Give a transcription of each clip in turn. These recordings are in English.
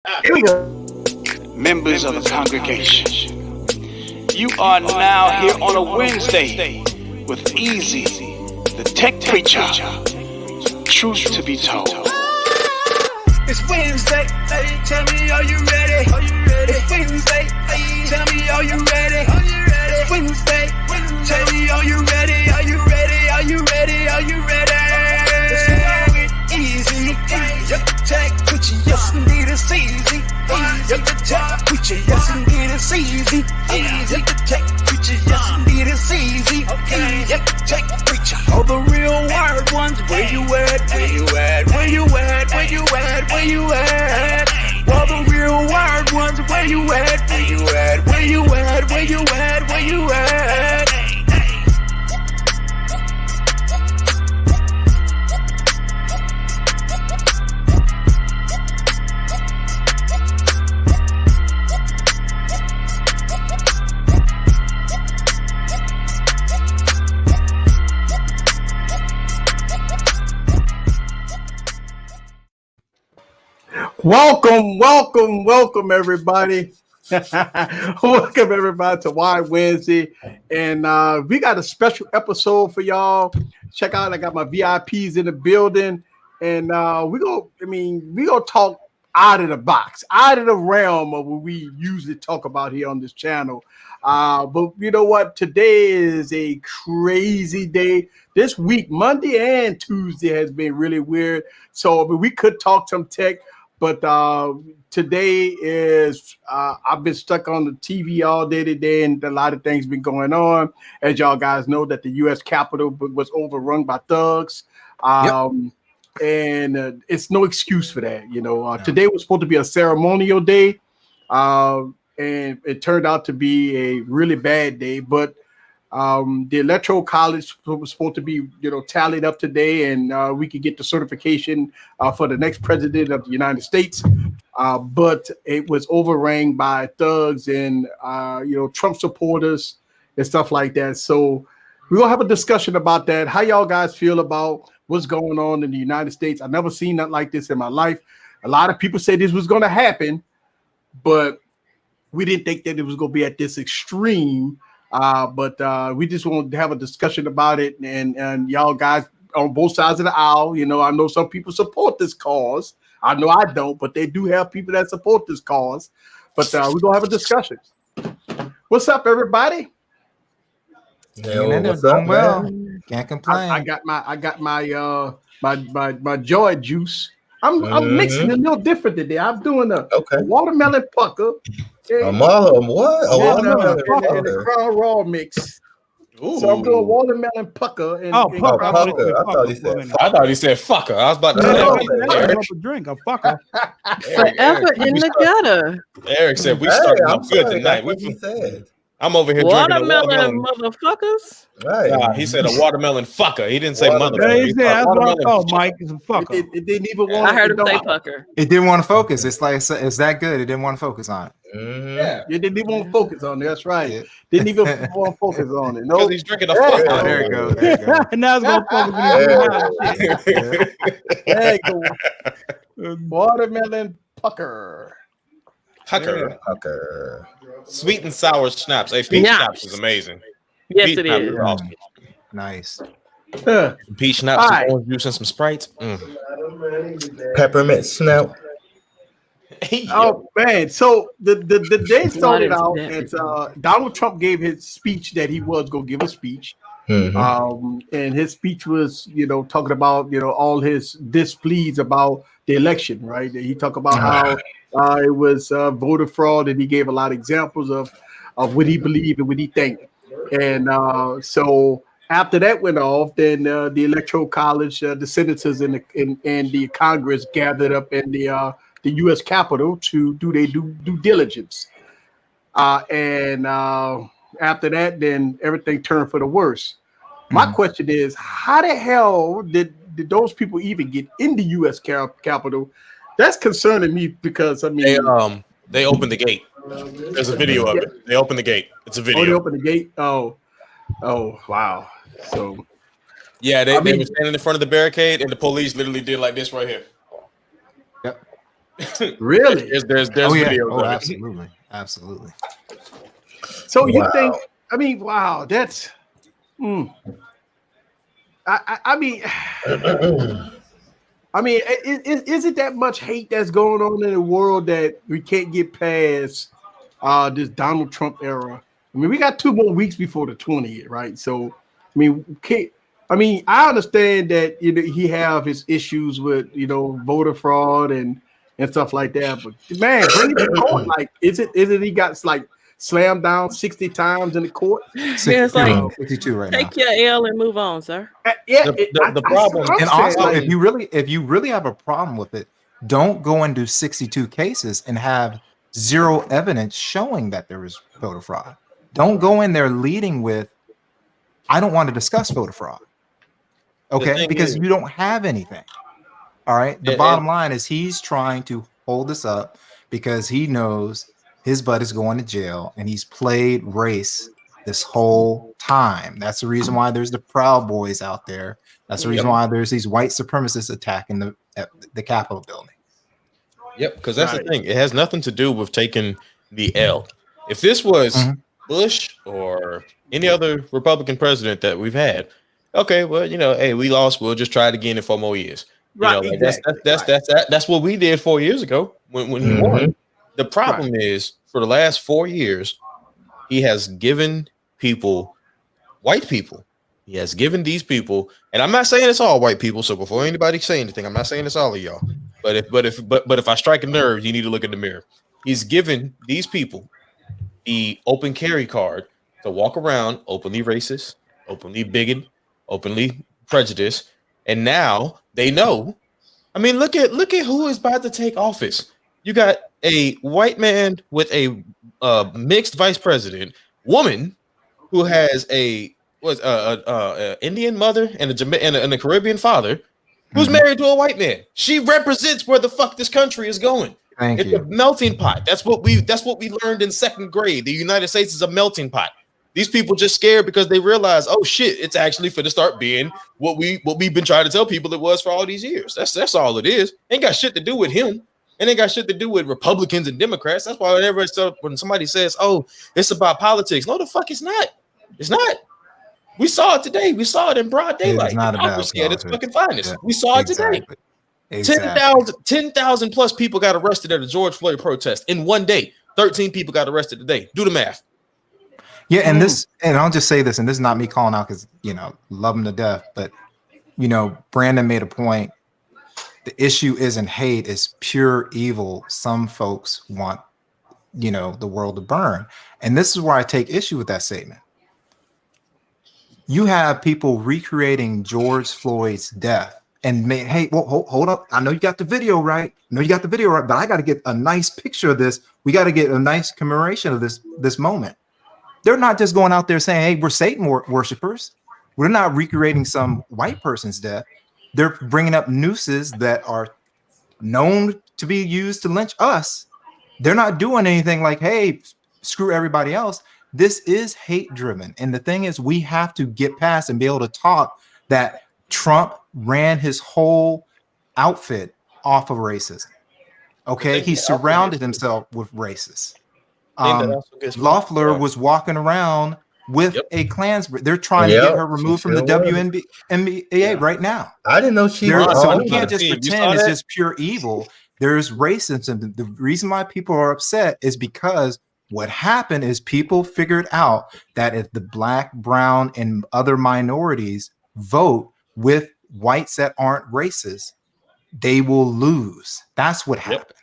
Here we go. Members of the congregation, you are now here on a Wednesday with Easy, the tech preacher. Truth to be told. It's Wednesday, hey, tell me, are you ready? It's Wednesday, hey, tell me, are you ready? It's Wednesday, tell me, are you ready? Are you ready? Are you ready? Are you ready? Let's go with easy, yep, tech preacher, yes indeed it's easy. Yep, the tech preacher, yes indeed it's easy. Yep, the tech preacher, yes indeed it's easy. Yep, the tech preacher, all the real wired ones, where you at? Where you at? Where you at? Where you at? Where you at? All the real wired ones, where you at? Where you at? Where you at? Where you at? Where you at? Welcome, everybody. Welcome, everybody, to Wide Wednesday. And we got a special episode for y'all. Check out, I got my VIPs in the building. And we're gonna talk out of the box, out of the realm of what we usually talk about here on this channel. But you know what? Today is a crazy day. This week, Monday and Tuesday, has been really weird. So we could talk some tech. But today is, I've been stuck on the TV all day today, and a lot of things been going on. As y'all guys know, that the U.S. Capitol was overrun by thugs. And it's no excuse for that. You know, today was supposed to be a ceremonial day, and it turned out to be a really bad day. But the Electoral College was supposed to be, tallied up today, and we could get the certification for the next president of the United States. But it was overrun by thugs and, Trump supporters and stuff like that. So we're going to have a discussion about that. How y'all guys feel about what's going on in the United States? I've never seen nothing like this in my life. A lot of people say this was going to happen, but we didn't think that it was going to be at this extreme. But we just want to have a discussion about it, and y'all guys on both sides of the aisle. I know some people support this cause. I know I don't, but they do have people that support this cause. But we're gonna have a discussion. What's up, everybody? What's up, well, can't complain. I got my joy juice. I'm mixing a little different today. I'm doing a watermelon pucker. A watermelon and a Crown Raw mix. Ooh. So I'm doing watermelon pucker. Pucker. I thought he said fucker. I was about to say drink a fucker. Forever in the gutter. Eric said we started off good tonight. I'm over here drinking a watermelon. Motherfuckers. Right. He said a watermelon fucker. He didn't say motherfucker. He said, that's what I thought, Mike. Is a fucker. It didn't even want. I heard him say fucker. It didn't want to focus. It's like it's that good. It didn't want to focus on it. Yeah, it didn't even want to focus on it. That's right. Yeah. Didn't even want to focus on it. No, because he's drinking a fuck. Oh, there you go. There you go. Now it's gonna focus. There you go. Watermelon pucker. Pucker. Sweet and sour schnapps. Hey, peach schnapps is amazing. Yes, peach it is. Awesome. Nice. Peach schnapps, some orange juice, and some Sprites. Peppermint snout. Oh man! So the day started out as Donald Trump gave his speech that he was going to give a speech, and his speech was talking about all his displeas about the election. Right? He talked about how it was voter fraud, and he gave a lot of examples of what he believed and what he think. And so after that went off, then the Electoral College, the senators and the Congress gathered up in the U.S. Capitol to do their due diligence. And after that, then everything turned for the worse. My question is, how the hell did those people even get in the U.S. Capitol? That's concerning me because, I mean... They opened the gate. There's a video of it. They opened the gate. It's a video. Oh, they opened the gate? Oh, wow. So... Yeah, they were standing in front of the barricade, and the police literally did like this right here. Yep. Really? There's Oh yeah. videos Oh, of it. absolutely. So you think? I mean, wow, that's. I mean, is it that much hate that's going on in the world that we can't get past this Donald Trump era? I mean, we got 2 more weeks before the 20th, right? So, I mean, I understand that he have his issues with voter fraud and stuff like that, but man, bring it to court. Like, is it he got like slammed down 60 times in the court? Yeah, it's like 62 right now. take your L and move on, sir. The problem, and also, if you really have a problem with it, don't go into 62 cases and have zero evidence showing that there was voter fraud. Don't go in there leading with, I don't want to discuss voter fraud. Okay, because you don't have anything. All right. The bottom line is he's trying to hold this up because he knows his butt is going to jail, and he's played race this whole time. That's the reason why there's the Proud Boys out there. That's the reason why there's these white supremacists attacking the Capitol building. Yep, because that's the thing. It has nothing to do with taking the L. If this was Bush or any other Republican president that we've had, okay, well, hey, we lost. We'll just try it again in 4 more years. Right, that's what we did 4 years ago when he won. The problem is, for the last 4 years, he has given people, white people, he has given these people, and I'm not saying it's all white people. So before anybody say anything, I'm not saying it's all of y'all. But if I strike a nerve, you need to look in the mirror. He's given these people the open carry card to walk around openly racist, openly bigoted, openly prejudiced, and now they know. I mean, look at who is about to take office. You got a white man with a mixed vice president, woman who has a Indian mother and a Caribbean father, who's married to a white man. She represents where the fuck this country is going. It's a melting pot. That's what we learned in 2nd grade. The United States is a melting pot. These people just scared because they realize, oh shit, it's actually for to start being what we've been trying to tell people it was for all these years. That's all it is. Ain't got shit to do with him. And ain't got shit to do with Republicans and Democrats. That's why when somebody says, oh, it's about politics. No, the fuck it's not. It's not. We saw it today. We saw it in broad daylight. It's not about politics at its fucking finest. Yeah, we saw it today. 10,000 plus people got arrested at a George Floyd protest in one day. 13 people got arrested today. Do the math. Yeah, and I'll just say this, and this is not me calling out because love him to death, but Brandon made a point. The issue isn't hate, it's pure evil. Some folks want, the world to burn. And this is where I take issue with that statement. You have people recreating George Floyd's death and hey, well, hold up. I know you got the video right. But I got to get a nice picture of this. We got to get a nice commemoration of this moment. They're not just going out there saying, hey, we're Satan worshipers. We're not recreating some white person's death. They're bringing up nooses that are known to be used to lynch us. They're not doing anything like, hey, screw everybody else. This is hate driven. And the thing is, we have to get past and be able to talk that Trump ran his whole outfit off of racism. Okay. He surrounded himself with racists. Loeffler was walking around with a Klansman. They're trying to get her removed from the WNBA right now. I didn't know she was. So we can't just pretend it's just pure evil. There's racism. The reason why people are upset is because what happened is people figured out that if the black, brown, and other minorities vote with whites that aren't racist, they will lose. That's what happened.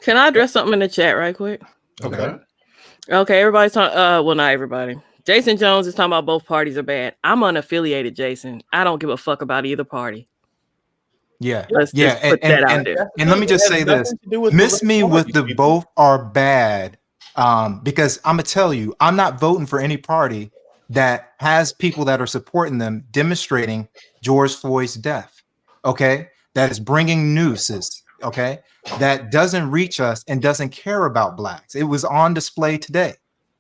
Can I address something in the chat right quick? Okay, everybody's talking. Well, not everybody. Jason Jones is talking about both parties are bad. I'm unaffiliated, Jason. I don't give a fuck about either party. Yeah. Let's just put that out there. And let me just say this. Miss me with the both are bad. Because I'm gonna tell you, I'm not voting for any party that has people that are supporting them demonstrating George Floyd's death. Okay, that is bringing nooses. Okay, that doesn't reach us and doesn't care about blacks. It was on display today.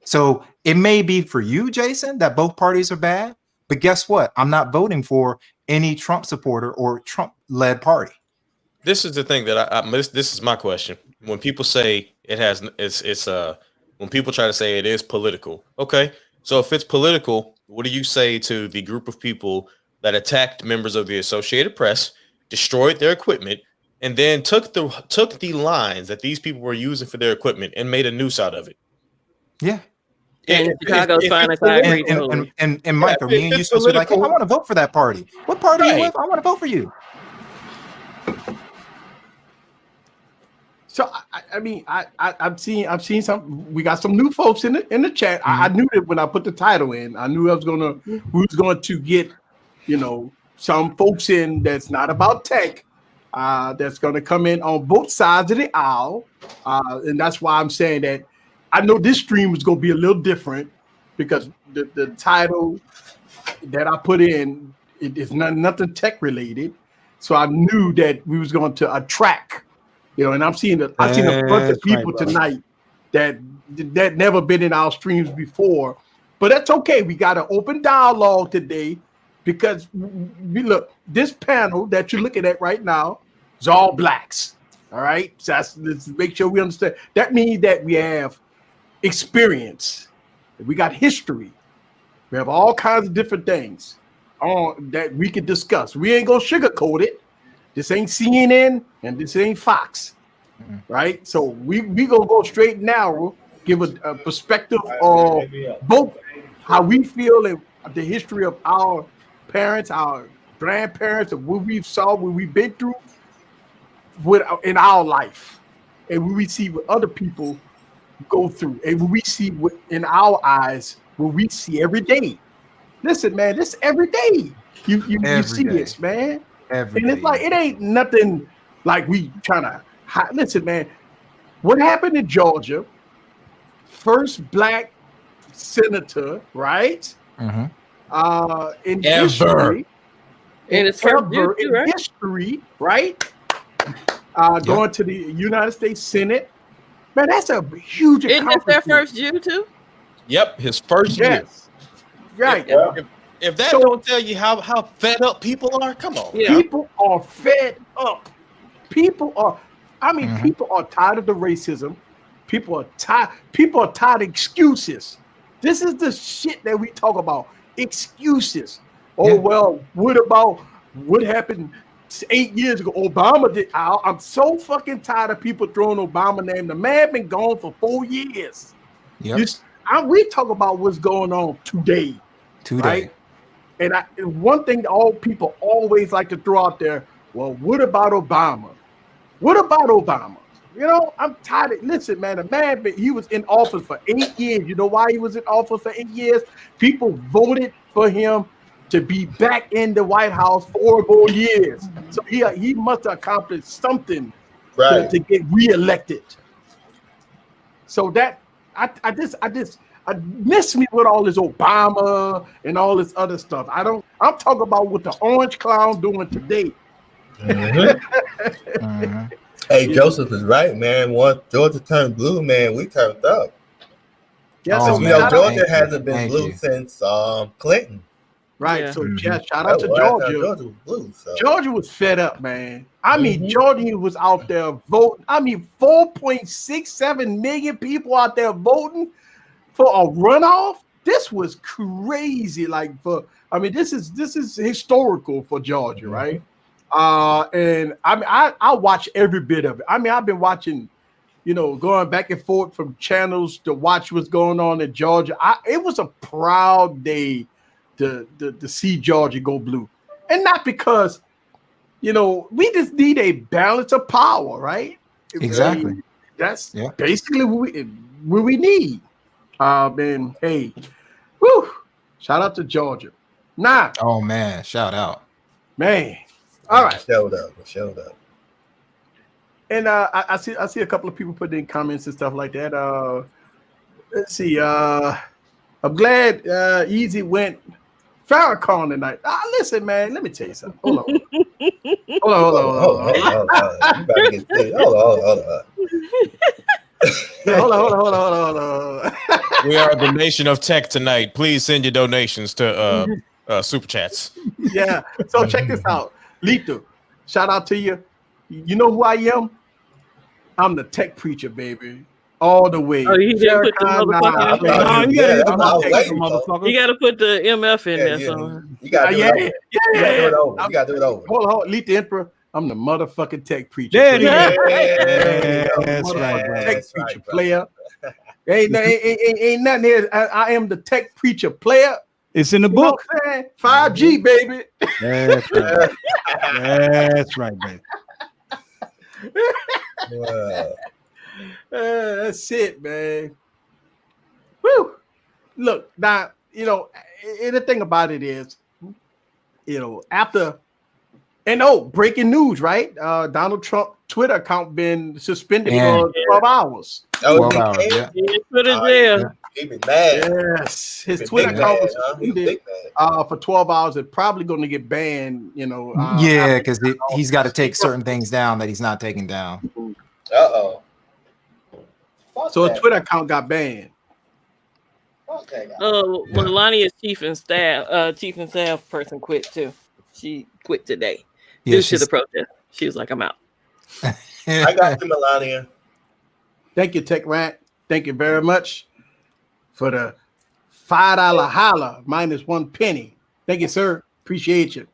So it may be for you, Jason, that both parties are bad, but guess what? I'm not voting for any Trump supporter or Trump-led party. This is the thing that this is my question. when people say when people try to say it is political. Okay, so if it's political, what do you say to the group of people that attacked members of the Associated Press, destroyed their equipment, and then took the lines that these people were using for their equipment and made a noose out of it? Yeah. And Chicago's finest, I agree totally. And Micah, me and you supposed to be like, hey, I want to vote for that party. What party are you with? I want to vote for you. So I've seen some. We got some new folks in the chat. I knew that when I put the title in. I knew we was going to get, some folks in that's not about tech. That's going to come in on both sides of the aisle, and that's why I'm saying that. I know this stream is going to be a little different because the title that I put in is nothing tech related. So I knew that we was going to attract, and I've seen a bunch of people tonight that never been in our streams before. But that's okay. We got an open dialogue today because look, this panel that you're looking at right now is all blacks. All right. So let's make sure we understand. That means that we have experience, we got history, we have all kinds of different things that we can discuss. We ain't gonna sugarcoat it. This ain't CNN and this ain't Fox, right? So we gonna go straight and narrow, give a perspective of both how we feel and the history of our parents, our grandparents, of what we've saw, what we've been through in our life, and what we see what other people go through, and we see what in our eyes, what we see every day. Listen, man, this every day. You see day. This, man. Every and it's day. Like it ain't nothing like we trying to hide. Listen, man, what happened in Georgia? First black senator, right? Mm-hmm. In history, in history, right? Going to the United States Senate. Man, that's a huge accomplishment. Isn't this their first year too? Yep, his first year. Right. If that don't tell you how fed up people are, come on. Yeah. People are fed up. People are tired of the racism. People are tired of excuses. This is the shit that we talk about. Excuses. Oh, well, what happened 8 years ago? Obama did. I'm so fucking tired of people throwing Obama name. The man been gone for 4 years. Yep. We talk about what's going on today. Right? And one thing all people always like to throw out there, well, what about Obama? What about Obama? I'm tired. Listen, man, the man, he was in office for 8 years. You know why he was in office for 8 years? People voted for him to be back in the White House 4 more years. So he must have accomplished something to get reelected. So that I miss me with all this Obama and all this other stuff. I'm talking about what the orange clown doing today. Mm-hmm. Hey, Joseph is right, man. Once Georgia turned blue, man, we turned up. Yes, Georgia hasn't been blue since Clinton. Right. Yeah. So shout out to Georgia. Georgia was blue. So. Georgia was fed up, man. I mean, Georgia was out there voting. 4.67 million people out there voting for a runoff. This was crazy. This is historical for Georgia, right? And I watch every bit of it. I've been watching, going back and forth from channels to watch what's going on in Georgia. It was a proud day to see Georgia go blue, and not because, we just need a balance of power, right? Exactly. That's basically what we need. And hey, whew, shout out to Georgia. Nah. Oh man, shout out, man. All right, showed up. And I see a couple of people putting in comments and stuff like that. Let's see. I'm glad Easy went Farrakhan tonight. Listen, man. Let me tell you something. Hold on. Hold on. We are the nation of tech tonight. Please send your donations to super chats. Yeah. So check this out. Lito, shout out to you. You know who I am? I'm the tech preacher, baby. All the way. Oh, you didn't put the Farrakhan, motherfucker. Nah, you gotta hit the I was motherfucker, waiting, motherfucker. You got to put the MF in Yeah, there. yeah. So. You gotta do it over. You gotta do it over. You gotta do it over. Hold on, Lead the Emperor. I'm the motherfucking tech preacher. There it is. Yeah, That's right, brother. Tech That's preacher right, brother. player. Ain't nothing here. I am the tech preacher player. It's in the You know book. what I'm saying? 5G, baby. That's right. That's right, baby. Wow. That's it, man. Woo. Look, now, and the thing about it is, after, and breaking news, right? Donald Trump Twitter account been suspended for 12 hours. That was 12 hours, big. yeah. Yeah, put it there. He been mad. Yes, his Been Twitter big account mad, was huh? He was suspended big mad. for 12 hours. It's probably going to get banned, Yeah, because he's got to take certain things down that he's not taking down. Uh-oh. So his Twitter account got banned. Melania's chief and staff person quit too. She quit today Yeah, due to the protest. She was like, "I'm out." I got you, Melania. Thank you, Tech Rant. Thank you very much for the $5 holla minus 1 penny. Thank you, sir. Appreciate you.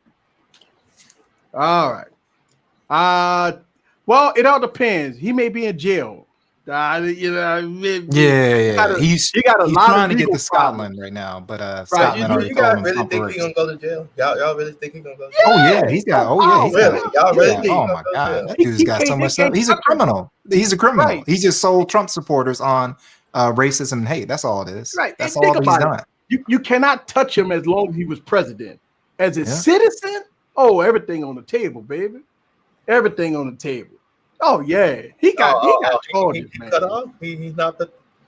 All right. Well, it all depends. He may be in jail. Yeah. He got a He's lot trying of to get legal to Scotland right now, but Right. Scotland already You told guys him really Trump think works. he's gonna go to jail? Y'all really think he's gonna go to jail? Oh yeah, he's got. Oh yeah, he's Really? got. Y'all really Yeah. think Oh he's my gonna go to god, jail? that dude's got so much stuff. He's a criminal. He's a criminal. Right. He just sold Trump supporters on racism and hate. That's all it is. Right. That's And all think he's about done. You cannot touch him as long as he was president. As a Yeah. citizen, everything on the table, baby. Everything on the table. Oh yeah, he got charges, He man. cut off. He's not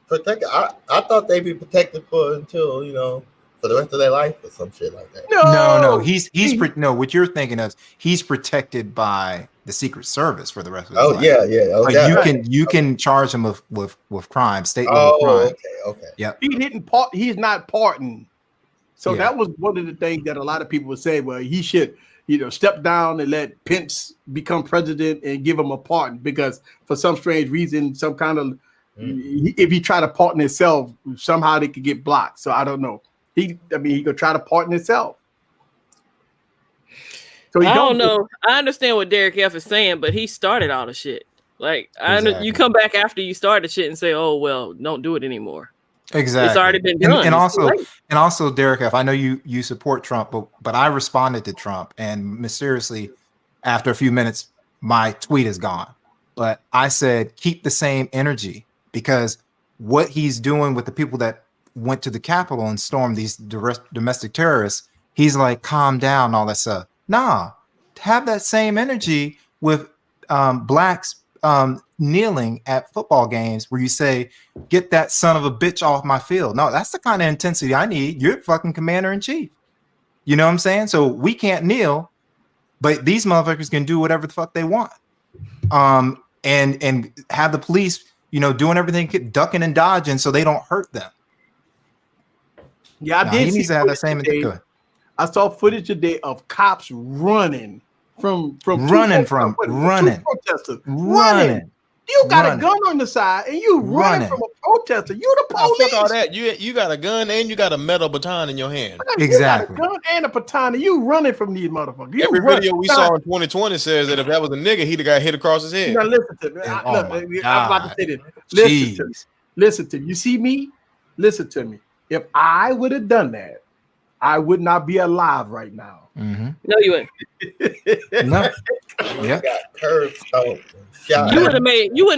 protected. I thought they'd be protected until for the rest of their life or some shit like that. No. No. What you're thinking of, he's protected by the Secret Service for the rest of his life. Yeah. Oh, But yeah. you can charge him with crime, state level crime. Okay. Yep. He's not pardoned. So Yeah. that was one of the things that a lot of people would say, well, he should, step down and let Pence become president and give him a pardon, because for some strange reason, some kind of, if he try to pardon himself, somehow they could get blocked. So I don't know. He could try to pardon himself. So I don't know. I understand what Derek F is saying, but he started all the shit. Like, Exactly. you come back after you start the shit and say, "Oh well, don't do it anymore." Exactly. It's already been done. And also, Derek F, I know you support Trump, but I responded to Trump, and mysteriously, after a few minutes, my tweet is gone. But I said, keep the same energy, because what he's doing with the people that went to the Capitol and stormed these domestic terrorists, he's like, calm down, all that stuff. Nah, have that same energy with blacks kneeling at football games where you say, get that son of a bitch off my field. No, that's the kind of intensity I need. You're fucking commander in chief. You know what I'm saying? So we can't kneel, but these motherfuckers can do whatever the fuck they want. And have the police, doing everything, ducking and dodging so they don't hurt them. Yeah, I did. He needs to have that same today. I saw footage today of cops running from protesters. Running. You got a gun on the side and you running from a protester. You the police. Fuck all that. You got a gun and you got a metal baton in your hand. Exactly. You got a gun and a baton and you running from these motherfuckers. Every video we saw in 2020 says that if that was a nigga, he'd have got hit across his head. Now listen to me. I'm about to say this. Listen to me. You see me? Listen to me. If I would have done that, I would not be alive right now. Mm-hmm. No, you wouldn't. No. Yeah. You wouldn't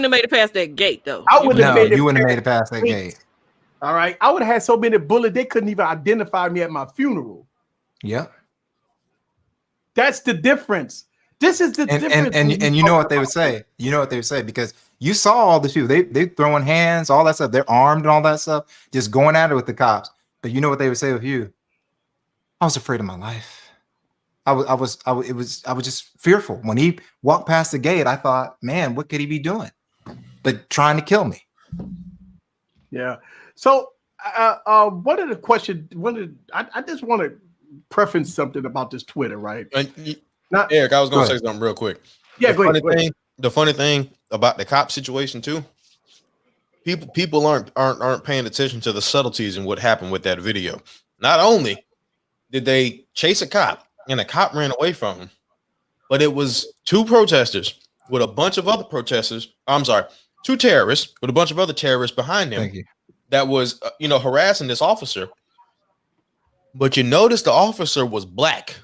have made it past that gate, though. You wouldn't have made it past that gate. All right. I would have had so many bullets they couldn't even identify me at my funeral. Yep. That's the difference. This is the difference. And you know what they would say? You know what they would say? Because you saw all these people. They throwing hands, all that stuff. They're armed and all that stuff, just going at it with the cops. But you know what they would say with you? I was afraid of my life. I was just fearful. When he walked past the gate, I thought, man, what could he be doing? But trying to kill me. Yeah. So one of the questions, I just want to preference something about this Twitter, right? Eric, I was going to say something real quick. Yeah, go ahead. The funny thing, about the cop situation too. People aren't paying attention to the subtleties in what happened with that video. Not only did they chase a cop and a cop ran away from him, but it was two protesters with a bunch of other protesters. I'm sorry, two terrorists with a bunch of other terrorists behind him that was harassing this officer. But you notice the officer was black.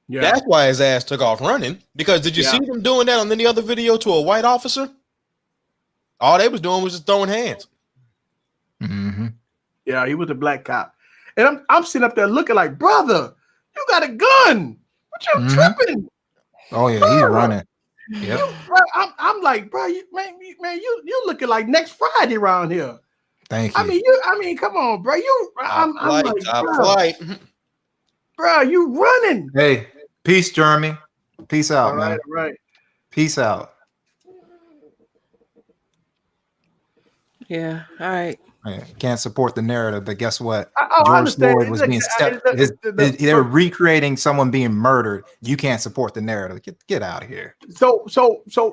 Yeah, that's why his ass took off running. Because did you see them doing that on any other video to a white officer? All they was doing was just throwing hands. Mm-hmm. Yeah, he was a black cop, and I'm sitting up there looking like, brother, you got a gun. What you tripping? Oh yeah, he's running. Yeah, I'm like, bro, you llooking like next Friday around here. Thank you. I mean, come on, bro. I'm like, bro, you running. Hey, peace, Jeremy. Peace out, all man. Right. Peace out. Yeah, all right. Can't support the narrative, but guess what? George Floyd was being they were recreating someone being murdered. You can't support the narrative. Get out of here. So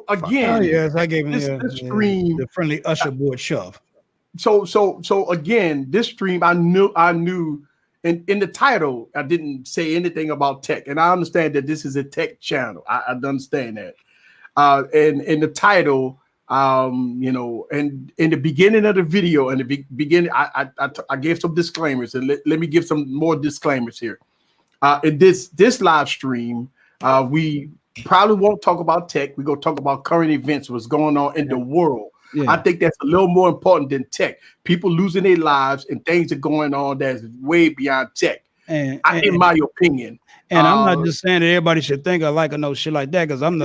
again, yes, I gave him this stream the friendly usher board shove. So again, this stream, I knew in the title, I didn't say anything about tech, and I understand that this is a tech channel. I understand that. And in the title, and in the beginning of the video, in the beginning, I gave some disclaimers, and let me give some more disclaimers here. In this live stream, we probably won't talk about tech. We're gonna talk about current events, what's going on in the world. Yeah. I think that's a little more important than tech. People losing their lives and things are going on that's way beyond tech. In my opinion. And I'm not just saying that everybody should think I like or no shit like that, because I'm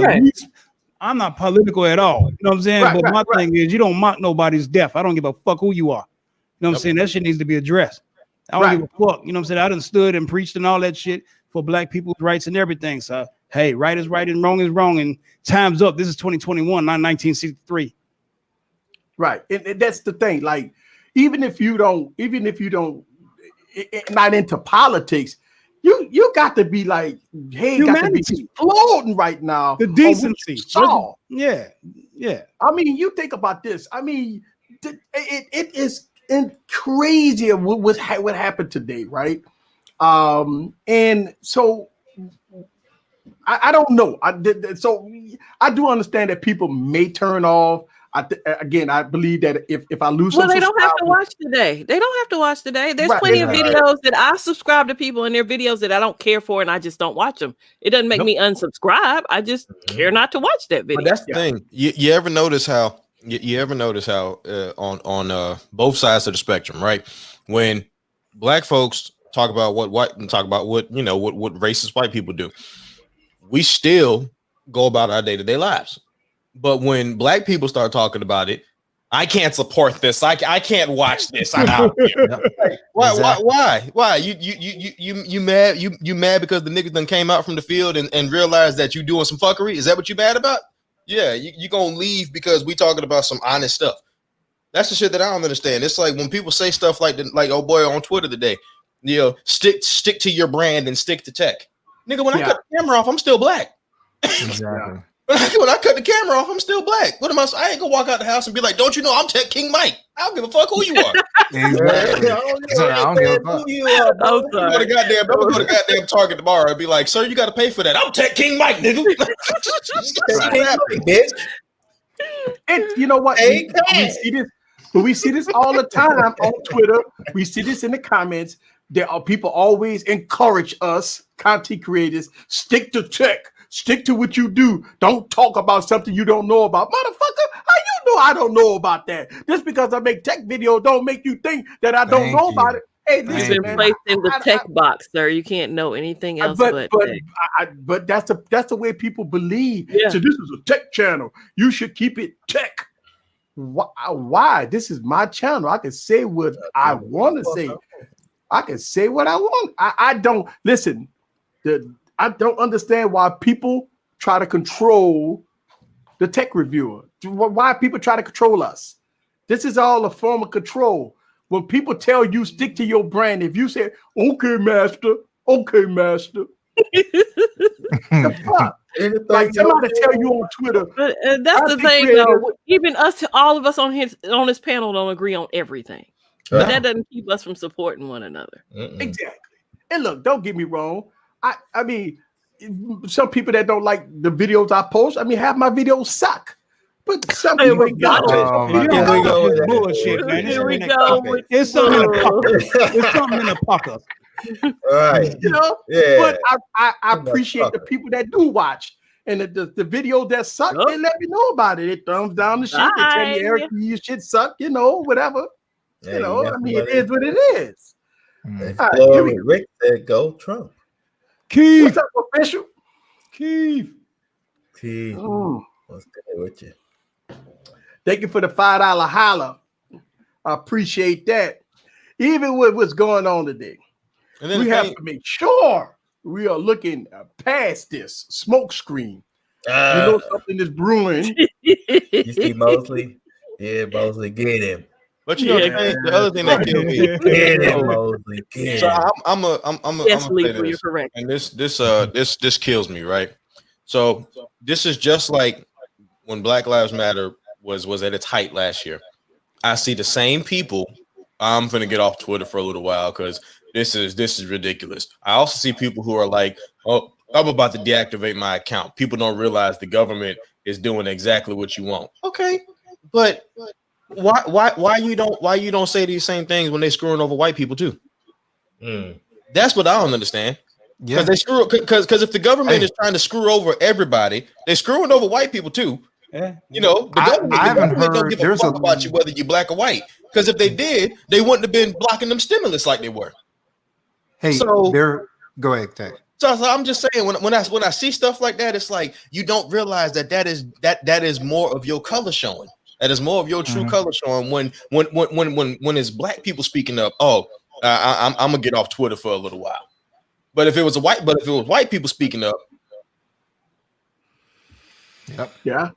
not political at all. You know what I'm saying? But my thing is, you don't mock nobody's death. I don't give a fuck who you are. You know what I'm saying? That shit needs to be addressed. I don't give a fuck. You know what I'm saying? I done stood and preached and all that shit for black people's rights and everything. So, hey, right is right and wrong is wrong. And time's up. This is 2021, not 1963. Right. And that's the thing. Like, even if you don't not into politics, you got to be like, hey, got to be exploding right now. The decency. Yeah. I mean, you think about this. I mean, it is crazy what happened today, right? And so I don't know. So I do understand that people may turn off. I believe that if I lose, they don't have to watch today. They don't have to watch today. There's plenty of videos that I subscribe to people, and they're videos that I don't care for, and I just don't watch them. It doesn't make me unsubscribe. I just care not to watch that video. But that's the thing. You ever notice how? You ever notice how on both sides of the spectrum, right? When black folks talk about what racist white people do, we still go about our day-to-day lives. But when black people start talking about it, I can't support this. I can't watch this. I'm out here. Why? You mad? You mad because the niggas done came out from the field and realized that you doing some fuckery? Is that what you mad about? Yeah, you gonna leave because we talking about some honest stuff. That's the shit that I don't understand. It's like when people say stuff like oh boy on Twitter today, stick to your brand and stick to tech. Nigga, when I cut the camera off, I'm still black. Exactly. When I cut the camera off, I'm still black. What am I? I ain't gonna walk out the house and be like, "Don't you know I'm Tech King Mike? I don't give a fuck who you are." Exactly. I don't give a fuck. I'm gonna go to goddamn Target tomorrow and be like, "Sir, you got to pay for that." I'm Tech King Mike, nigga. Bitch. And you know what? We see this all the time on Twitter. We see this in the comments. There are people always encourage us, content creators, stick to tech. Stick to what you do. Don't talk about something you don't know about. Motherfucker, how you know I don't know about that? Just because I make tech videos don't make you think that I don't know about it. Hey, listen, you've been placed in the tech box, sir. You can't know anything else but tech. But that's the way people believe. Yeah. So this is a tech channel. You should keep it tech. Why? This is my channel. I can say what I want to say. I can say what I want. I don't listen. I don't understand why people try to control the tech reviewer. Why people try to control us. This is all a form of control. When people tell you stick to your brand, if you say, okay, master, The fuck? Like somebody tell you on Twitter. But that's the thing, though. Even us, all of us on this panel don't agree on everything. But that doesn't keep us from supporting one another. Exactly. And look, don't get me wrong. I mean, some people that don't like the videos I post, I mean, half my videos suck. But some people bullshit, man. Here we go. It's something in the pocket. It's something in the pocket. Right. You know, but I appreciate the people that do watch. And the videos that suck, they let me know about it. They thumbs down the shit. They tell me, Eric, your shit suck, you know, whatever. You know, I mean, it is what it is. Rick said, "Go Trump." Keith, what's up, official? Keith. What's good with you? Thank you for the $5 holla. I appreciate that. Even with what's going on today, and then we have to make sure we are looking past this smoke screen. You know something is brewing. You see Mosley? Yeah, Mosley, get him. But you know the other thing that killed me. Get him, Mosley. Get him. So I'm yes, I'm Lee, you're correct. And this kills me, right? So this is just like when Black Lives Matter was at its height last year. I see the same people. I'm gonna get off Twitter for a little while because this is ridiculous. I also see people who are like, "Oh, I'm about to deactivate my account." People don't realize the government is doing exactly what you want. Okay, but why you don't say these same things when they're screwing over white people too? That's what I don't understand. Because they screw because if the government is trying to screw over everybody, they're screwing over white people too. Yeah. You know, the government don't give a fuck about you whether you're black or white. Because if they did, they wouldn't have been blocking them stimulus like they were. Hey, so go ahead, Tech. So I'm just saying when I see stuff like that, it's like you don't realize that is more of your color showing. That is more of your true color showing when it's black people speaking up. Oh, I'm gonna get off Twitter for a little while. But if it was white people speaking up, yeah.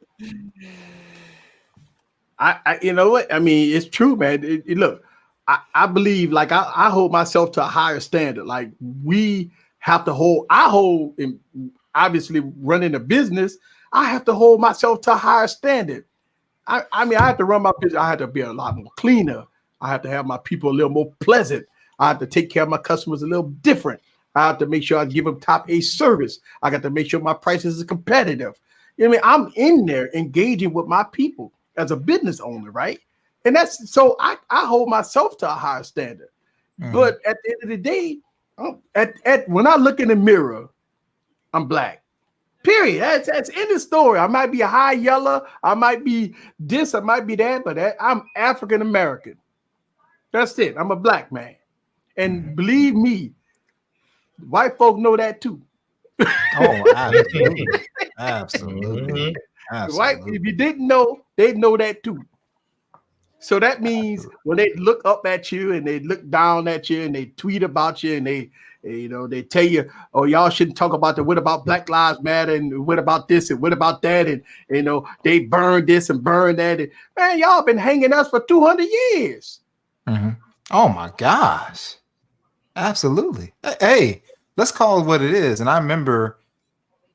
I you know what I mean. It's true, man. Look, I believe like I hold myself to a higher standard. Like we have to hold. Obviously running a business. I have to hold myself to a higher standard. I mean, I have to run my business. I have to be a lot more cleaner. I have to have my people a little more pleasant. I have to take care of my customers a little different. I have to make sure I give them top A service. I got to make sure my prices are competitive. You know what I mean? I'm in there engaging with my people as a business owner, right? And that's so I hold myself to a higher standard. But at the end of the day, when I look in the mirror, I'm black. Period. That's in the story. I might be a high yellow, I might be this, I might be that, but I'm African American. That's it. I'm a black man. And believe me, white folk know that too. Oh, absolutely. Absolutely. White, if you didn't know, they know that too. So that means when they look up at you and they look down at you and they tweet about you and they tell you, oh, y'all shouldn't talk about what about Black Lives Matter and what about this and what about that and they burn this and burn that and man, y'all been hanging us for 200 years. Oh my gosh, absolutely. Hey, let's call it what it is. And I remember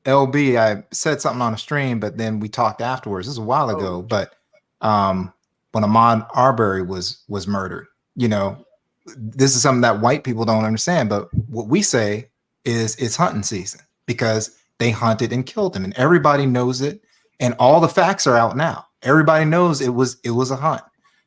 LB, I said something on a stream, but then we talked afterwards. This is a while ago, but when Ahmaud Arbery was murdered, this is something that white people don't understand. But what we say is it's hunting season because they hunted and killed him, and everybody knows it. And all the facts are out now. Everybody knows it was a hunt.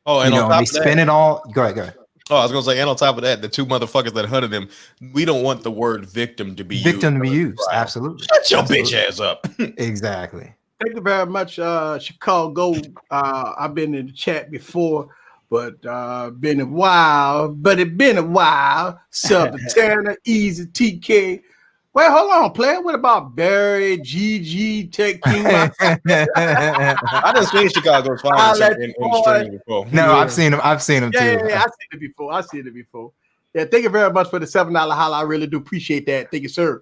Oh, and on top they of spin that, it all. Go ahead. Oh, I was gonna say, and on top of that, the two motherfuckers that hunted him, we don't want the word victim to be used. Absolutely. Shut your bitch ass up. Exactly. Thank you very much, Chicago. I've been in the chat before, but been a while. But it been a while. Sub Tanner, Easy, TK. Wait, hold on, player. What about Barry, GG, Tech King? I done seen Chicago's finals in streams before. No, I've seen him. I've seen him too. Yeah, I've seen it before. Yeah, thank you very much for the $7 holla. I really do appreciate that. Thank you, sir.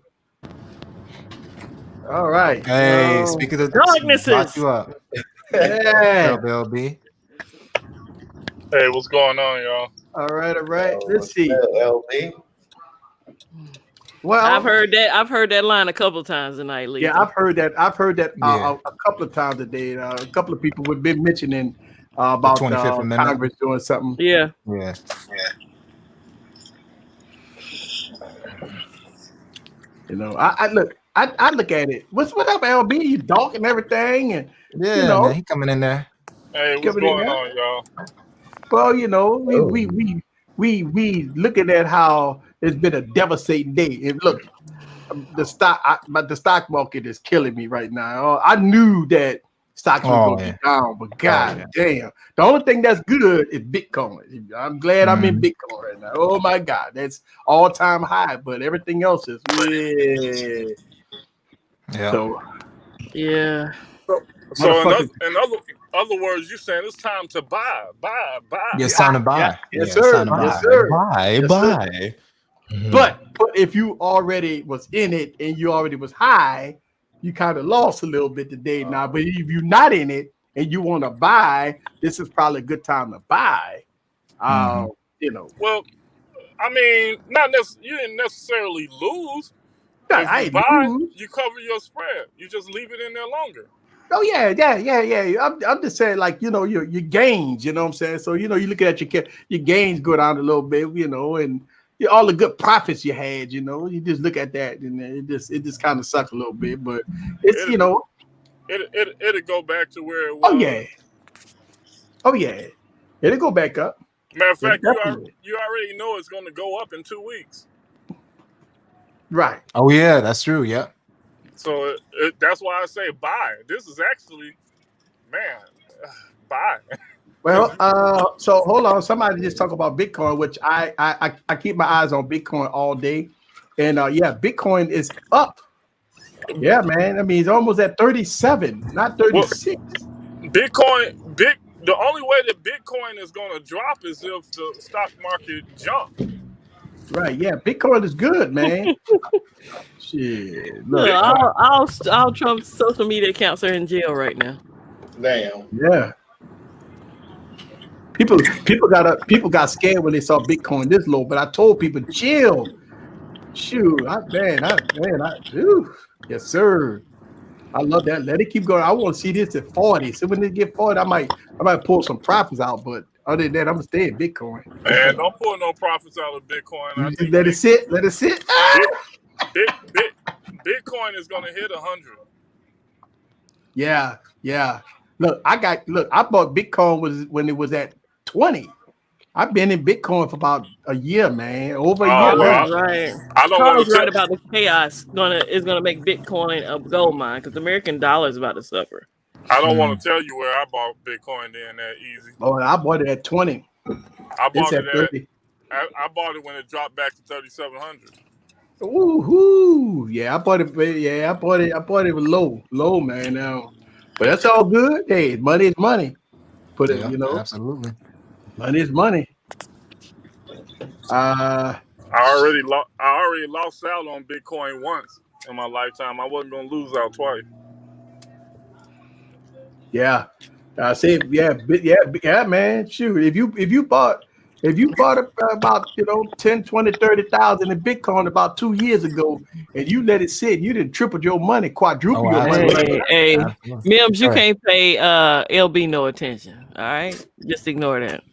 All right. Hey, speak of the darknesses. You up. Yeah. LB. Hey, what's going on, y'all? All right. Let's see. LB. Well, I've heard that line a couple of times tonight, Lisa. Yeah, I've heard that. Yeah. A couple of times today. A couple of people have been mentioning about 25th Amendment. Congress doing something. Yeah. Yeah. You know, I look at it. What up, LB? You dog and everything, and Yeah, you know, man, he coming in there. Hey, what's going on, y'all? Well, you know, we looking at how it's been a devastating day. And look, the stock market is killing me right now. I knew that stocks were going to be down, but God damn, the only thing that's good is Bitcoin. I'm glad I'm in Bitcoin right now. Oh my God, that's all-time high, but everything else is Yeah. So yeah. So in other words, you're saying it's time to buy. Yeah, it's time to buy. Yes, It's sir. time to buy. Yes, sir. Buy. Yes, Buy. But if you already was in it and you already was high, you kind of lost a little bit today now. But if you're not in it and you want to buy, this is probably a good time to buy. You know. Well, I mean, you didn't necessarily lose. I If you buy, you cover your spread. You just leave it in there longer. Oh yeah. I'm just saying, like, you know, your gains. You know what I'm saying? So, you know, you look at your gains go down a little bit, you know, and all the good profits you had, you know, you just look at that and it just kind of sucks a little bit, but it's, you know, it'll go back to where it was. Oh yeah, it'll go back up. Matter of fact, you already know it's going to go up in 2 weeks. Right. Oh yeah, that's true. Yeah. So that's why I say buy. This is actually, man, buy. Well, so hold on. Somebody just talk about Bitcoin, which I keep my eyes on Bitcoin all day, and yeah, Bitcoin is up. Yeah, man. I mean, it's almost at 37, not 36. Well, the only way that Bitcoin is going to drop is if the stock market jumps. Right. Yeah, Bitcoin is good, man. Shit. Look, all Trump's social media accounts are in jail right now. Damn. Yeah. People got scared when they saw Bitcoin this low, but I told people chill. Shoot, yes, sir. I love that. Let it keep going. I want to see this at 40. So when they get 40, I might pull some profits out, but other than that, I'm gonna stay in Bitcoin. Man, don't pull no profits out of Bitcoin. Let it sit. Let it sit. Bitcoin is gonna hit 100. Yeah. Look, I bought Bitcoin when it was at 20. I've been in Bitcoin for about a year, man. Over a year. Well, right. I don't want to right about the chaos is gonna make Bitcoin a gold mine because the American dollar is about to suffer. I don't want to tell you where I bought Bitcoin then that easy. Oh, I bought it at 20. I bought it at 30. I bought it when it dropped back to 3,700. Ooh, yeah, I bought it. Yeah, I bought it with low, man. Now, but that's all good. Hey, money is money. Put it, you know, absolutely. Money is money. I already lost out on Bitcoin once in my lifetime. I wasn't gonna lose out twice. Yeah, I say yeah, man. Shoot, if you bought about 10, 20, 30,000 in Bitcoin about 2 years ago, and you let it sit, you didn't triple your money, quadruple your money. Hey, Mims, you can't pay LB no attention. All right, just ignore that.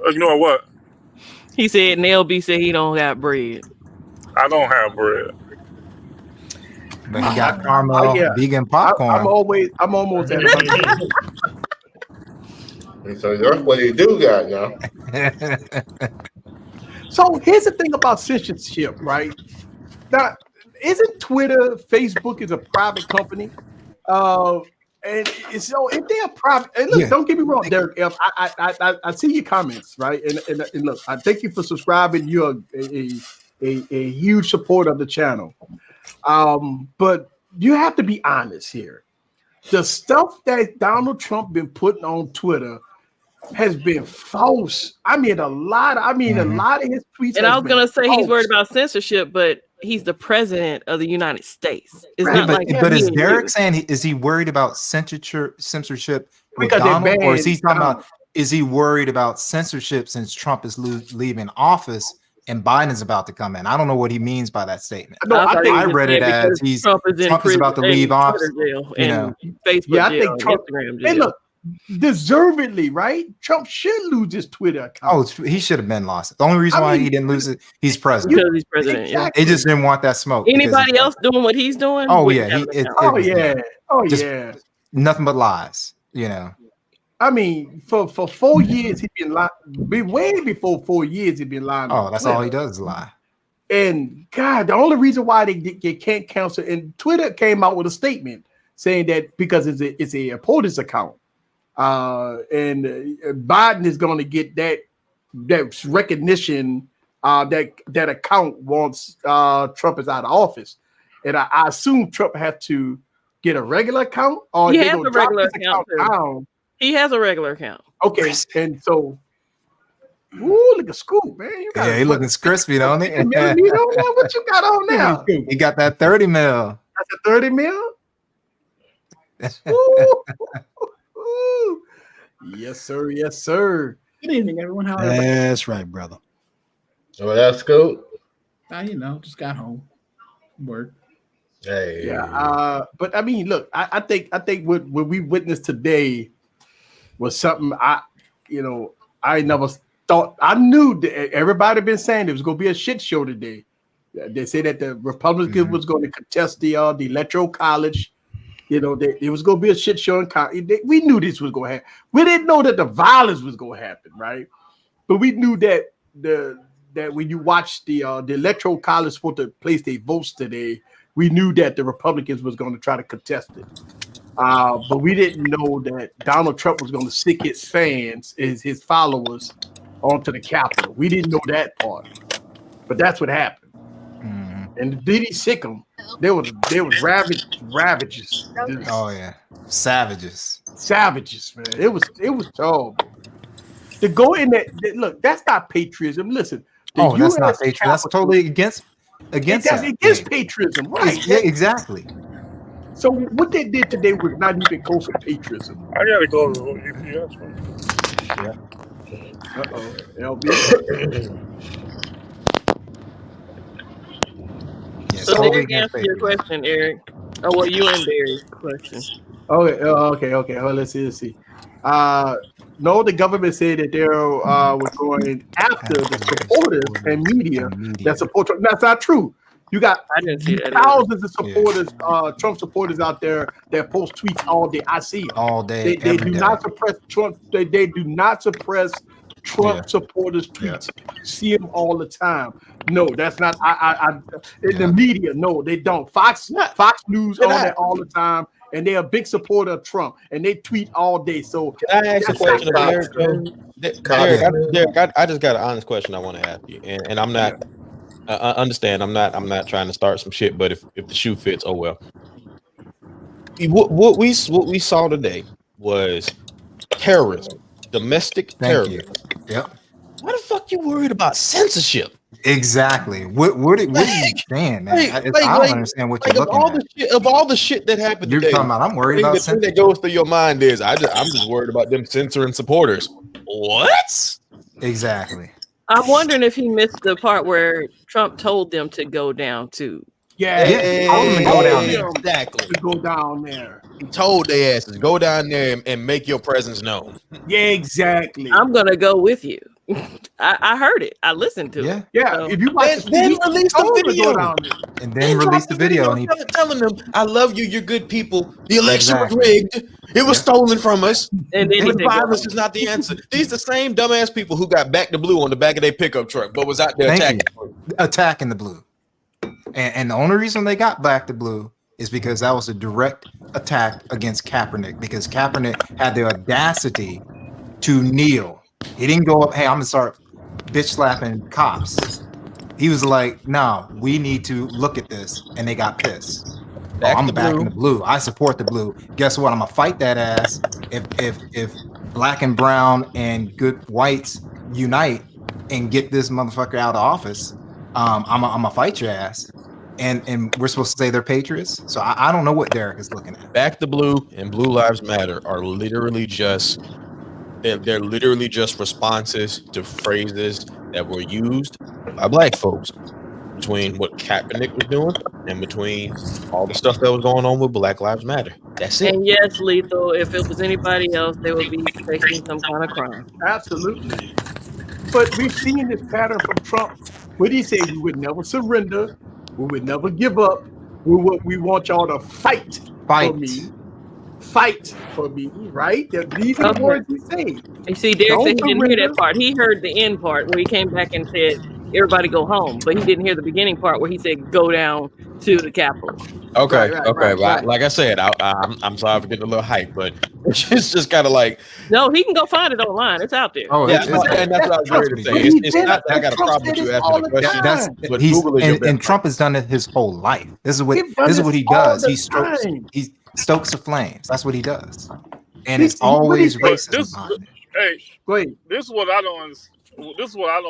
Ignore what? He said, and LB said he don't got bread. I don't have bread. But he got caramel vegan popcorn. I'm almost at it. So that's what you do got now. So here's the thing about censorship, right? Now, isn't Twitter, Facebook is a private company? And so if they're private, and look, don't get me wrong, Derek. I see your comments, right? And look, I thank you for subscribing. You're a huge supporter of the channel. But you have to be honest here. The stuff that Donald Trump been putting on Twitter has been false. A lot of his tweets. And I was gonna say he's worried about censorship, but he's the president of the United States. It's not but is Derek saying is he worried about censorship with Donald, or is he talking about is he worried about censorship since Trump is leaving office and Biden is about to come in. I don't know what he means by that statement. No, I read it as Trump is about to leave office. Jail You know, Facebook yeah, I jail, think Trump. Instagram jail. Hey, look, deservedly, right? Trump should lose his Twitter account. Oh, he should have been lost. The only reason why he didn't lose it, he's president. Because he's president. Exactly. He just didn't want that smoke. Anybody else doing what he's doing? Oh yeah, yeah. Nothing but lies. You know. I mean, for 4 years he'd been lying. Way before 4 years he'd been lying. Oh, that's all he does is lie. And God, the only reason why they can't cancel, and Twitter came out with a statement saying that because it's a POTUS account, and Biden is going to get that recognition that account once Trump is out of office, and I assume Trump has to get a regular account, or he they're has going a to drop regular his account down. He has a regular account. Okay, and so, ooh, look at Scoop, man. You got he looking crispy, don't he? what you got on now? He got that 30 mil. That's a 30 mil? Ooh, ooh. Yes, sir. Yes, sir. Good evening, everyone. How are you? That's right, brother. So that's cool. Just got home from work. Hey. Yeah. But I mean, look, I think what we witnessed today was something I never thought. I knew that everybody been saying it was going to be a shit show today. They say that the Republicans was going to contest the electoral college. It was going to be a shit show. We knew this was going to happen. We didn't know that the violence was going to happen, right? But we knew that that when you watch the electoral college supposed to place their votes today, we knew that the Republicans was going to try to contest it. But we didn't know that Donald Trump was going to sick his fans, his followers, onto the Capitol. We didn't know that part, but that's what happened. And did he sick them? There was ravages. Oh yeah, savages, man. It was terrible. To go in there, look, that's not patriotism. Listen, that's not patriotism. That's totally against patriotism, right? Yeah, exactly. So what they did today was not even close to patriotism. I gotta go to UPS. Yeah. LB. So Derek answer your question, Eric. Oh, well, you and Barry's question. Okay. Oh, let's see. No, the government said that they were going after the supporters and media that support Trump. That's not true. You got thousands of supporters, Trump supporters out there that post tweets all day. I see them. All day. They do not suppress Trump. They do not suppress Trump supporters' tweets. You see them all the time. No, that's not. In the media, no, they don't. Fox News on that all the time, and they're a big supporter of Trump, and they tweet all day. So can I ask a question about Derek? I just got an honest question I want to ask you, and I'm not. I understand. I'm not trying to start some shit, but if the shoe fits, oh well. What we saw today was terrorism, domestic terrorism. Yep. Why the fuck you worried about censorship? Exactly. What are you saying, man? I don't understand what you're looking at. Of all the shit that happened you're today, talking about. I'm worried about the thing that goes through your mind is I'm just worried about them censoring supporters. What? Exactly. I'm wondering if he missed the part where Trump told them to go down to. Yeah. Go down there. Exactly. To go down there. He told their asses, go down there and make your presence known. Yeah, exactly. I'm gonna go with you. I heard it. I listened to it. Yeah. So. If you watch then release the video. And then release the video. And telling them, I love you, you're good people. The election was rigged. It was stolen from us. And then violence is not the answer. These the same dumbass people who got back the blue on the back of their pickup truck, but was out there attacking the blue. And the only reason they got back the blue is because that was a direct attack against Kaepernick, because Kaepernick had the audacity to kneel. He didn't go up, hey, I'm gonna start bitch slapping cops. He was like, no, we need to look at this, and they got pissed. I'm backing the blue. I support the blue. Guess what? I'm gonna fight that ass. If black and brown and good whites unite and get this motherfucker out of office, I'm gonna fight your ass. And we're supposed to say they're patriots. So I don't know what Derek is looking at. Back the Blue and Blue Lives Matter are literally just they're literally just responses to phrases that were used by black folks, between what Kaepernick was doing and between all the stuff that was going on with Black Lives Matter. That's it. And yes, Lethal, if it was anybody else, they would be facing some kind of crime. Absolutely. But we've seen this pattern from Trump. What he said, we would never surrender. We would never give up. We want y'all to fight for me. Fight for me, right? These are the words he said. You see, Derek said he didn't hear that part. He heard the end part where he came back and said, everybody go home. But he didn't hear the beginning part where he said, go down to the Capitol. Okay, right. Like I said, I'm sorry for getting a little hype, but it's just kind of like. No, he can go find it online. It's out there. Oh, yeah, and that's what I was ready to say. It's not that I got a problem with you asking the question. But Google is and Trump has done it his whole life. This is what he does. He stokes the flames. That's what he does, and it's always racism. Hey, this is what I don't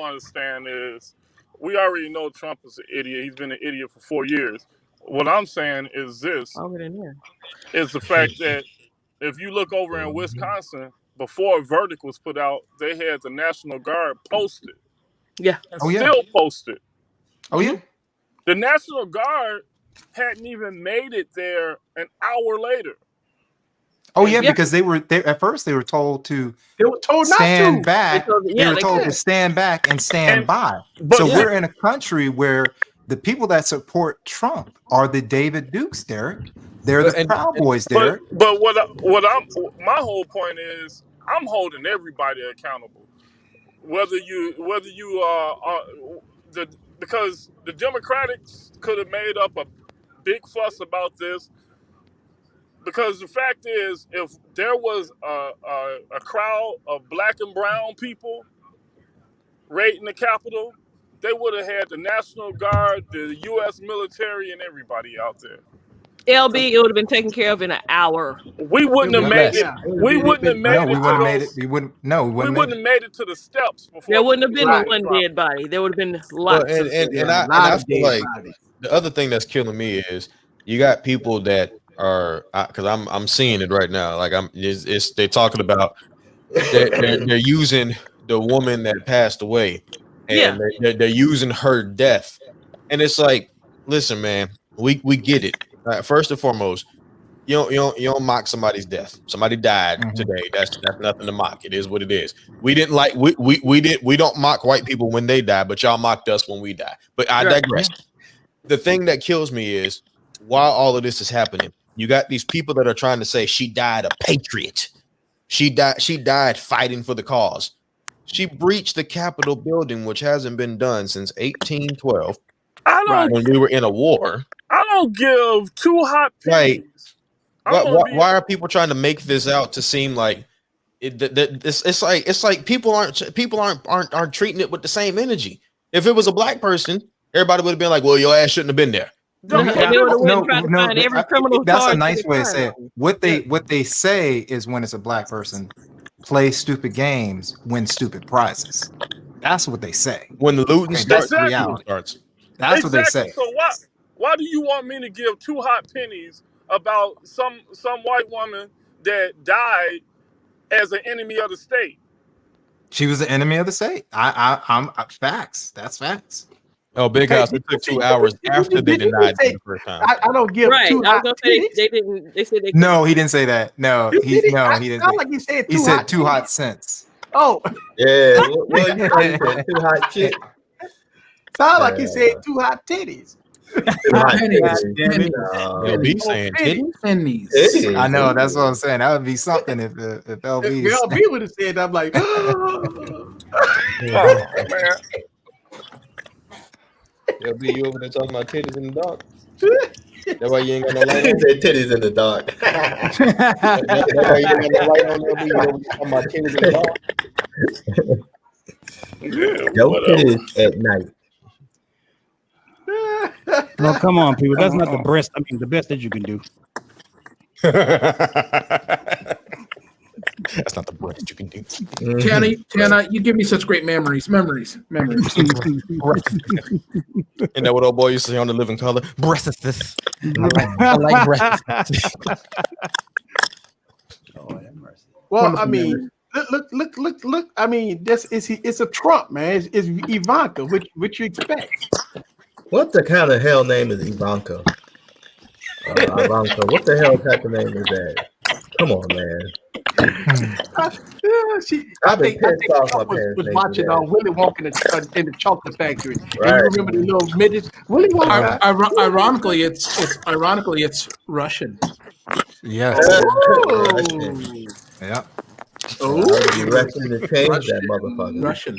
understand is we already know Trump is an idiot. He's been an idiot for 4 years. What I'm saying is this: is the fact that if you look over in Wisconsin, before a verdict was put out, they had the National Guard posted. Yeah. Still posted. Oh yeah. The National Guard hadn't even made it there an hour later. Oh yeah, because they were there at first. They were told to stand back. They were told to stand back and stand by. So we're in a country where the people that support Trump are the David Dukes, Derek. They're the Proud Boys, Derek. But my whole point is I'm holding everybody accountable. Whether you are because the Democrats could have made up a big fuss about this. Because the fact is, if there was a crowd of black and brown people raiding the Capitol, they would have had the National Guard, the U.S. military, and everybody out there. LB, it would have been taken care of in an hour. We wouldn't have made it. We wouldn't have made it. We wouldn't have made it. We wouldn't have made it to the steps before. There wouldn't have been one dead body. There would have been lots. And I feel like the other thing that's killing me is you got people that are, because I'm seeing it right now. Like they're talking about they're using the woman that passed away, and they're using her death, and it's like, listen, man, we get it. First and foremost, you don't mock somebody's death. Somebody died today. That's nothing to mock. It is what it is. We didn't like we don't mock white people when they die, but y'all mocked us when we die. But I digress. The thing that kills me is while all of this is happening, you got these people that are trying to say she died a patriot. She died fighting for the cause. She breached the Capitol building, which hasn't been done since 1812. When we were in a war. I don't give two hot pennies. Why are people trying to make this out to seem like it's like people aren't treating it with the same energy? If it was a black person, everybody would have been like, "Well, your ass shouldn't have been there." No, that's a nice way to say it. What they say is when it's a black person, play stupid games, win stupid prizes. That's what they say. When the looting starts, reality starts. That's what they say. So why do you want me to give two hot pennies about some white woman that died as an enemy of the state? She was the enemy of the state. I'm facts. That's facts. Oh, Big House. It took 2 hours after they denied the first time. I don't give two hot pennies. They didn't. They said they. No, he didn't say that. No, he didn't. Sound like he said he said two hot cents. Oh, yeah. Well, you said two hot shit. Sound like he said two hot titties. LB saying titties. I know. That's what I'm saying. That would be something if LB. If LB would have said, I'm like, oh man. LB, you over there talking about titties in the dark? That's why you ain't got no light on. He said titties in the dark. That's why you ain't got no light on, LB. You over there talking about titties in the dark? No titties at night. No, come on, people. That's not the best. I mean, the best that you can do. That's not the best you can do. Tana, you give me such great memories. Isn't that what old boy used to say on The Living Color? Breathless. I like breathless. well, I mean, Look. I mean, it's a Trump, man. It's Ivanka, which you expect. What the kind of hell name is Ivanka? Ivanka, what the hell type of name is that? Come on, man. I think Trump was watching Willy Wonka in the chocolate factory. Right. And you remember the little midgets? Willy Wonka. Ironically, it's Russian. Yes. Russian. Yeah. Oh, I'll be Russian to change that motherfucker. Russian.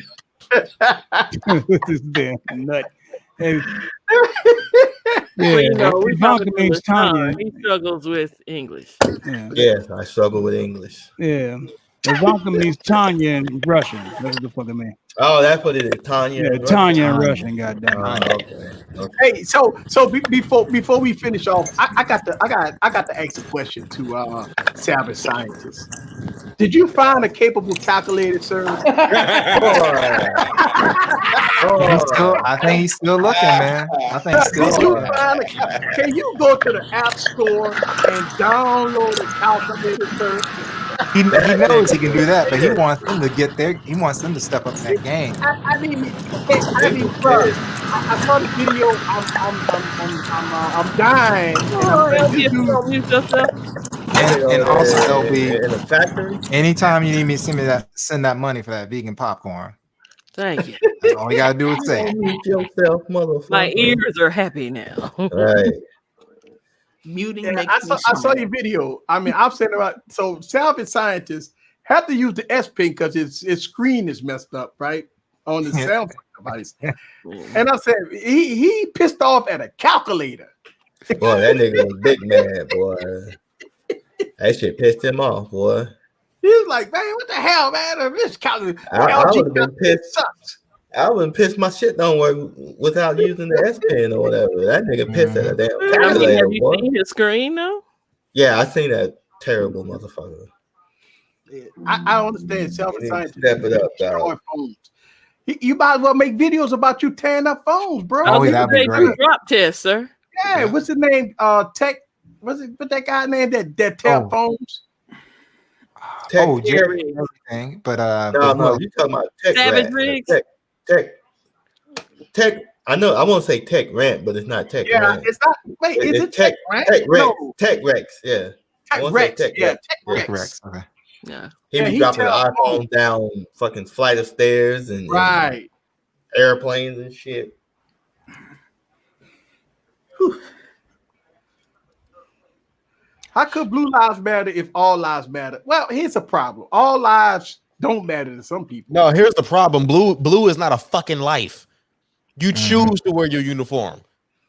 This damn nut. Hey. Yeah, you know, we means Tanya. He struggles with English. Yeah. Yes, I struggle with English. Yeah. Ivanka means Tanya in Russian. That's what the fuck it means. Oh, that's what it is. Tanya. Yeah, Tanya in Russian. Goddamn. Okay. Hey, so before we finish off, I got to ask a question to savage scientists. Did you find a capable calculator, sir? I think he's still looking, man. I think he's still looking. Can you go to the App Store and download a calculator, sir? He knows he can do that, but he wants them to get there. He wants them to step up that game. I mean, bro, I saw the video. I'm dying. And also, there'll be in a factory. Anytime you need me to send that money for that vegan popcorn. Thank you. That's all you gotta do is say. Mute yourself, motherfucker. My ears are happy now. Right. Muting I saw your video. I mean, I'm saying about so salvage scientists have to use the S Pen because its screen is messed up, right? On the sound device. And I said he pissed off at a calculator. Boy, that nigga was big mad, boy. That shit pissed him off, boy. He was like, man, what the hell, man? This calculator. I would have been pissed. Sucks. I wouldn't piss my shit don't work without using the S Pen or whatever. That nigga pissed at a damn calculator. Have you seen his screen though? Yeah, I seen that terrible motherfucker. I don't understand salvage scientists. Step it up, dog. Phones. You might as well make videos about you tearing up phones, bro. Oh, that'd be great. Drop test, sir. Yeah, what's his name? Tech. What's that guy name that tear phones? Jerry and everything, but no, you talking about Tech Savage Riggs? Tech. I know. I won't say Tech Rant, but it's not Tech. Yeah, Rant. it's not. Wait, is it Tech Rant? Tech Rex. No. Tech Rex. Yeah. Tech Rex. Yeah, Tech Rex. Okay. Yeah. He be dropping the iPhone down fucking flight of stairs and airplanes and shit. Whew. How could blue lives matter if all lives matter? Well, here's a problem. All lives don't matter to some people. No, here's the problem. Blue is not a fucking life. You choose to wear your uniform.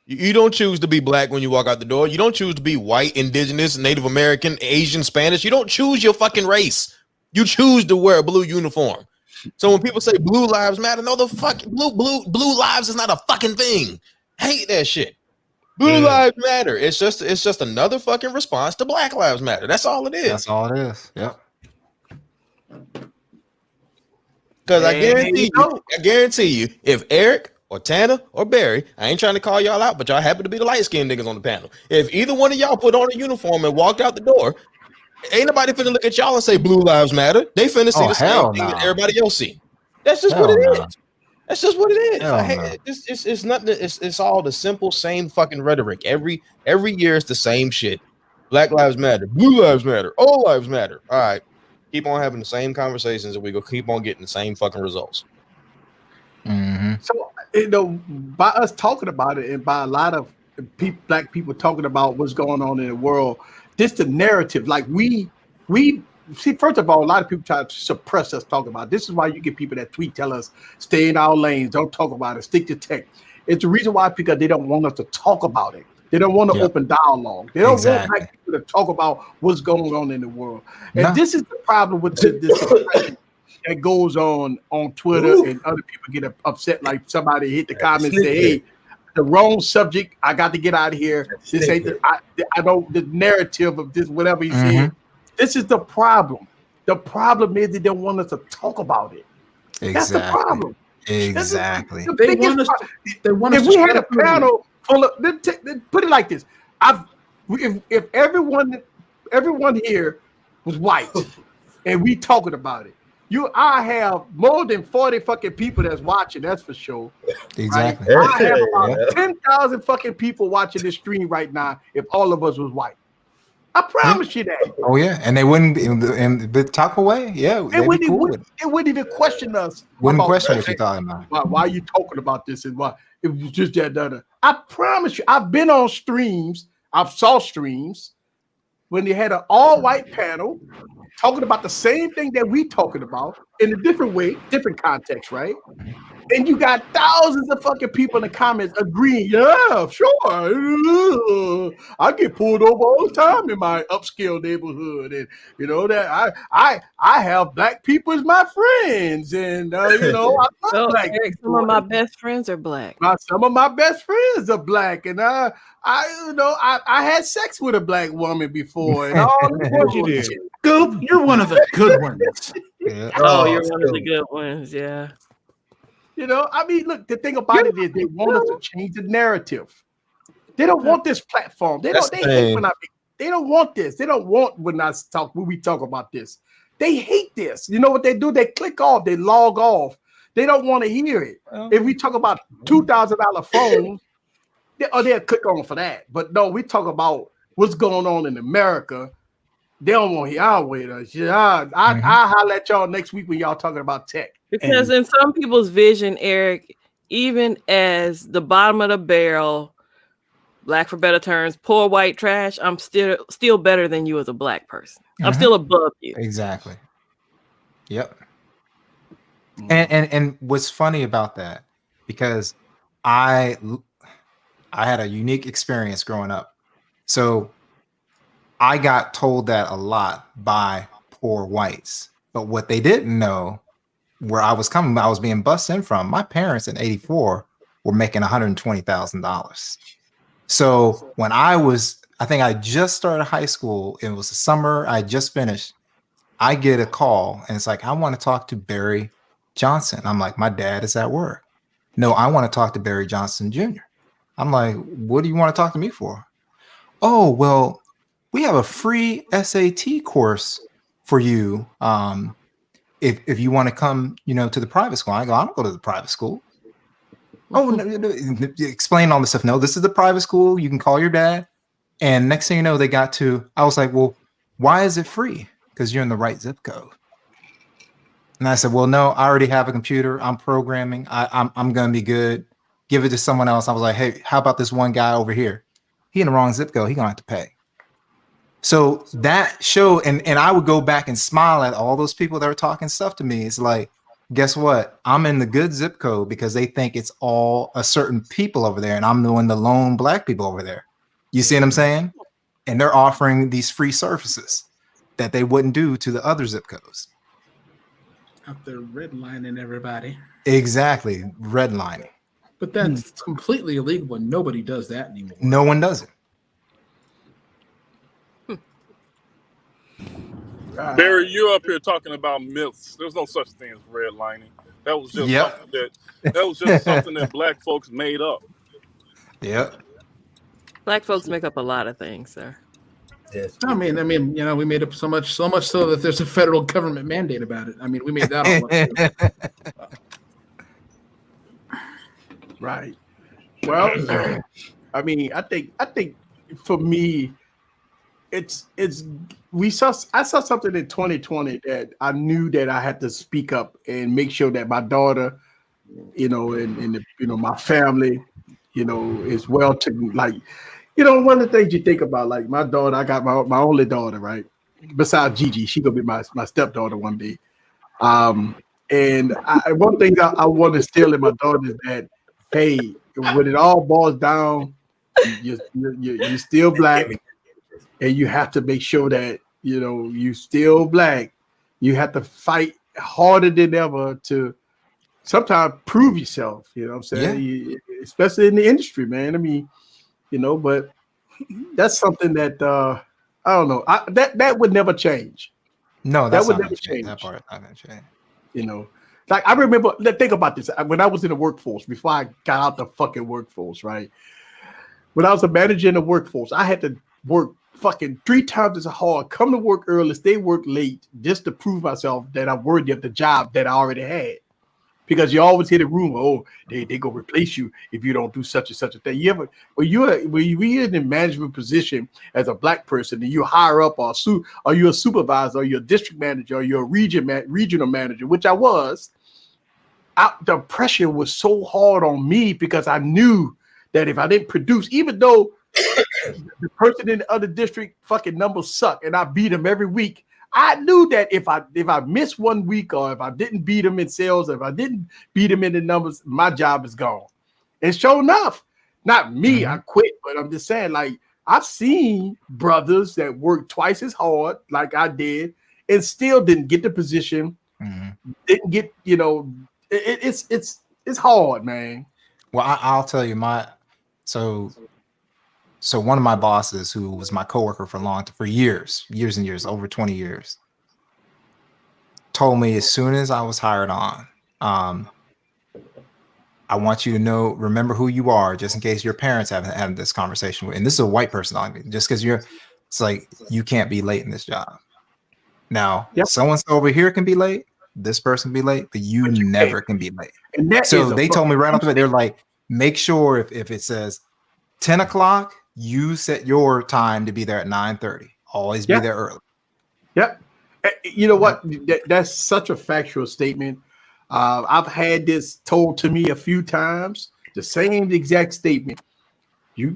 You don't choose to be black when you walk out the door. You don't choose to be white, indigenous, Native American, Asian, Spanish. You don't choose your fucking race. You choose to wear a blue uniform. So when people say blue lives matter, no, the fuck blue lives is not a fucking thing. I hate that shit. Blue lives matter. It's just another fucking response to Black Lives Matter. That's all it is. That's all it is. Yep. Because I guarantee you, if Eric or Tanner or Barry, I ain't trying to call y'all out, but y'all happen to be the light-skinned niggas on the panel. If either one of y'all put on a uniform and walked out the door, ain't nobody finna look at y'all and say Blue Lives Matter. They finna see the same thing that everybody else see. That's just what it is. That's just what it is. It's nothing. It's all the simple same fucking rhetoric. Every year it's the same shit. Black lives matter. Blue lives matter. All lives matter. All right. Keep on having the same conversations and we go keep on getting the same fucking results. Mm-hmm. So, by us talking about it and by a lot of black people talking about what's going on in the world, this the narrative. Like we see, first of all, a lot of people try to suppress us talking about it. This is why you get people that tweet, tell us, stay in our lanes, don't talk about it, stick to tech. It's the reason why, because they don't want us to talk about it. They don't want to open dialogue. They don't want black people to talk about what's going on in the world. And this is the problem with this that goes on Twitter and other people get upset. Like somebody hit the comments and say, hey, the wrong subject. I got to get out of here. This ain't the narrative of this, whatever you said. This is the problem. The problem is they don't want us to talk about it. Exactly. That's the problem. Exactly. They want us. If we had a panel full of, put it like this: if everyone here was white, and we talking about it. I have more than 40 fucking people that's watching. That's for sure. Exactly. Right? I have about 10,000 fucking people watching this stream right now. If all of us was white, I promise you that. Oh yeah, and they wouldn't and the talk away. Yeah, They wouldn't even question us. Wouldn't question what you're talking about. Why are you talking about this and why it was just that. I promise you, I've been on streams. I've saw streams when they had an all-white panel talking about the same thing that we talking about in a different way, different context, right? And you got thousands of fucking people in the comments agreeing, yeah, sure. I get pulled over all the time in my upscale neighborhood. And you know that I have black people as my friends. And you know, I love black Eric, some of my best friends are black. Some of my best friends are black. And I had sex with a black woman before. And all what you did. Goop, you're one of the good ones. Yeah. Oh, you're one of the good ones, yeah. You know, I mean, look, the thing about it is they want us to change the narrative. They don't want this platform. They hate when they don't want this. They don't want when we talk about this. They hate this. You know what they do? They click off, they log off. They don't want to hear it. If we talk about $2,000 phones, they'll click on for that. But no, we talk about what's going on in America. They don't want to hear our way. I'll holler at y'all next week when y'all talking about tech. Because in some people's vision, Eric, even as the bottom of the barrel, black for better terms, poor white trash, I'm still better than you as a black person. I'm still above you. Exactly. Yep. And what's funny about that, because I had a unique experience growing up. So I got told that a lot by poor whites, but what they didn't know, where I was being bussed in from, my parents in '84 were making $120,000. So when I think I just started high school, it was the summer, I just finished, I get a call and it's like, I want to talk to Barry Johnson. I'm like, my dad is at work. No, I want to talk to Barry Johnson Jr. I'm like, what do you want to talk to me for? Oh, well, we have a free SAT course for you. If you want to come, to the private school. I go, I don't go to the private school. Oh, no, explain all this stuff. No, this is the private school. You can call your dad. And next thing you know, I was like, well, why is it free? Because you're in the right zip code. And I said, well, no, I already have a computer. I'm programming. I'm going to be good. Give it to someone else. I was like, hey, how about this one guy over here? He in the wrong zip code. He going to have to pay. So that showed, and I would go back and smile at all those people that were talking stuff to me. It's like, guess what? I'm in the good zip code because they think it's all a certain people over there, and I'm doing the lone black people over there. You see what I'm saying? And they're offering these free services that they wouldn't do to the other zip codes. Out there redlining everybody. Exactly, redlining. But that's completely illegal, and nobody does that anymore. No one does it. Barry, you're up here talking about myths. There's no such thing as redlining. That was just something that black folks made up. Yep. Black folks make up a lot of things, sir. Yes. I mean, we made up so much so that there's a federal government mandate about it. I mean, we made that all up. Right. Well, I mean, I think for me, I saw something in 2020 that I knew that I had to speak up and make sure that my daughter, and my family, is well taken. Like, one of the things you think about, like my daughter, I got my only daughter, right? Besides Gigi, she gonna be my stepdaughter one day. And one thing I want to instill in my daughter is that, hey, when it all boils down, you're still black. And you have to make sure that, you still black. You have to fight harder than ever to sometimes prove yourself. You know what I'm saying? Yeah. Especially in the industry, man. I mean, but that's something that, I don't know. That would never change. No, that would never change. That part not going to change. Like I remember, think about this. When I was in the workforce, before I got out the fucking workforce, right? When I was a manager in the workforce, I had to work fucking 3 times as hard, come to work early, stay work late, just to prove myself that I'm worthy of the job that I already had. Because you always hear the rumor, oh, they gonna replace you if you don't do such and such a thing. You ever when you're in a management position as a black person and you hire up or you're a supervisor or you're a district manager or you're a regional manager, which I was, the pressure was so hard on me because I knew that if I didn't produce, even though the person in the other district fucking numbers suck and I beat them every week, I knew that if I missed 1 week or if I didn't beat them in sales, or if I didn't beat them in the numbers, my job is gone. And sure enough, not me, I quit, but I'm just saying, like, I've seen brothers that worked twice as hard like I did and still didn't get the position, didn't get, it's hard, man. Well, I'll tell you so one of my bosses, who was my coworker for years and years, over 20 years, told me as soon as I was hired on, I want you to remember who you are, just in case your parents haven't had this conversation with. And this is a white person on me, just because it's like, you can't be late in this job. Now, someone over here can be late, this person can be late, but you never can be late. And so they told me right off the bat, they're like, make sure if it says 10 o'clock, you set your time to be there at 9:30. Always be there early. Yep. You know what? That's such a factual statement. I've had this told to me a few times. The same exact statement. You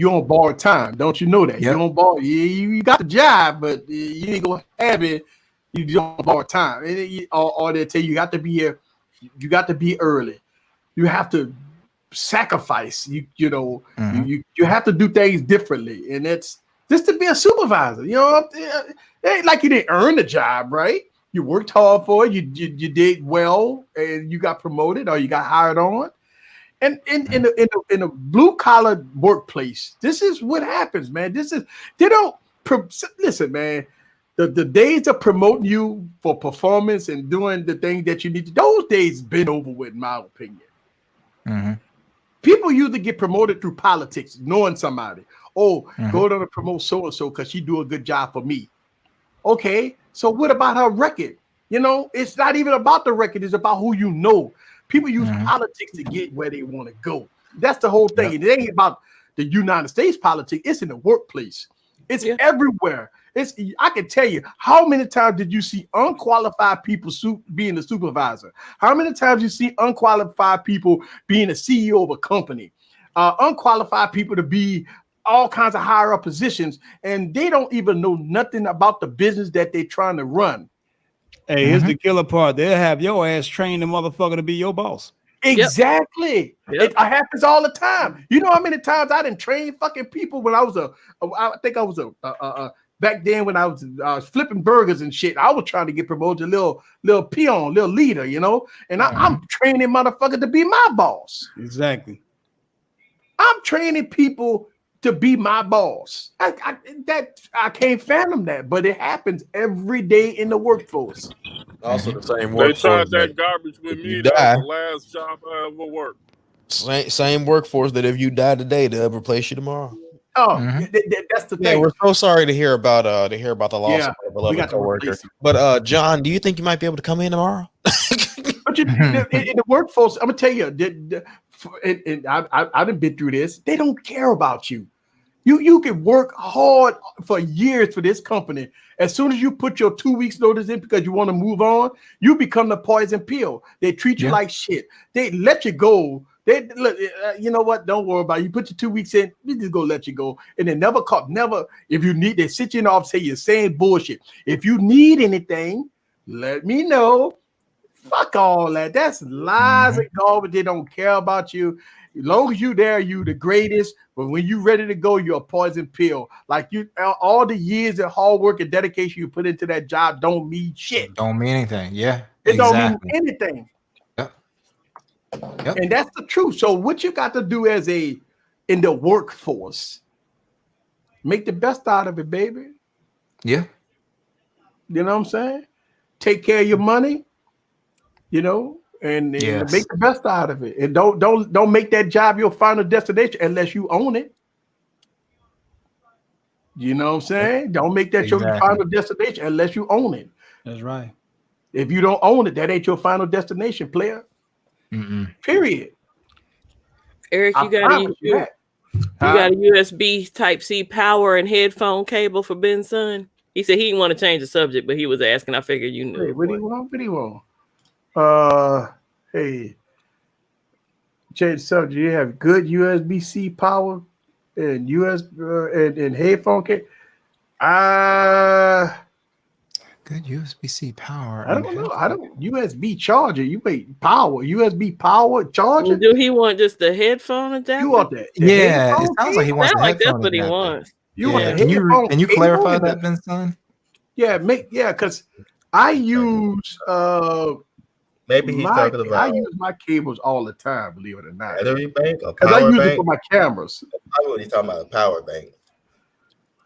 on borrowed time, don't you know that? You on borrow. You got the job, but you ain't gonna have it. You don't borrow time, or they tell you got to be here. You got to be early. You have to sacrifice. You have to do things differently, and it's just to be a supervisor. It ain't like you didn't earn the job, right? You worked hard for it. You did well, and you got promoted or you got hired on. And in a blue collar workplace, this is what happens, man. Listen, man. The days of promoting you for performance and doing the thing that you need to, those days been over with, in my opinion. People usually get promoted through politics, knowing somebody. Oh, go to promote so-and-so because she do a good job for me. Okay, so what about her record? It's not even about the record. It's about who you know. People use politics to get where they want to go. That's the whole thing. It ain't about the United States politics. It's in the workplace. It's everywhere. I can tell you, how many times did you see unqualified people being a supervisor? How many times you see unqualified people being a CEO of a company? Unqualified people to be all kinds of higher up positions, and they don't even know nothing about the business that they're trying to run. Hey, here's the killer part. They'll have your ass train the motherfucker to be your boss. Exactly. It happens all the time. You know how many times I didn't train fucking people when I was back then when I was flipping burgers and shit. I was trying to get promoted to little peon, little leader, and I'm training motherfucker to be my boss. Exactly. I'm training people to be my boss. I can't fathom that, but it happens every day in the workforce. Also, the same They workforce. tried that garbage with me. That was the last job I ever worked. Same workforce that if you die today, they'll replace you tomorrow. Oh, that's the thing. Yeah, we're so sorry to hear about the loss of a beloved coworker. But John, do you think you might be able to come in tomorrow? But in the workforce, I'm gonna tell you, I've been through this. They don't care about you. You can work hard for years for this company. As soon as you put your 2 weeks notice in because you want to move on, you become the poison pill. They treat you like shit. They let you go. They you know what? Don't worry about it. You put your 2 weeks in, we just go let you go. And they never if you need, they sit you in the office, say you're saying bullshit. If you need anything, let me know. Fuck all that. That's lies and garbage. They don't care about you. As long as you there, you the greatest. But when you ready to go, you're a poison pill. Like all the years of hard work and dedication you put into that job don't mean shit. Don't mean anything. Yeah, it don't mean anything. Yep. And that's the truth. So what you got to do in the workforce, make the best out of it, baby. Yeah. You know what I'm saying? Take care of your money. And make the best out of it. And don't make that job your final destination unless you own it. You know what I'm saying? Don't make that your final destination unless you own it. That's right. If you don't own it, that ain't your final destination, player. Period. Eric, you got a USB Type-C power and headphone cable for Ben's son? He said he didn't want to change the subject, but he was asking. I figured you knew. Hey, what do you want? Hey, change the subject. You have good USB-C power and and headphone cable. Good USB-C power. I don't know. I don't USB charger. You wait power. USB power charger. Do he want just the headphone adapter? You want that? Yeah, it sounds like he wants. That's what he wants. You want the headphone? Can you clarify that, Ben son? Yeah, because I use maybe he's talking about. I use my cables all the time. Believe it or not. Battery bank or because power I use bank? it for my cameras. I was talking about a power bank.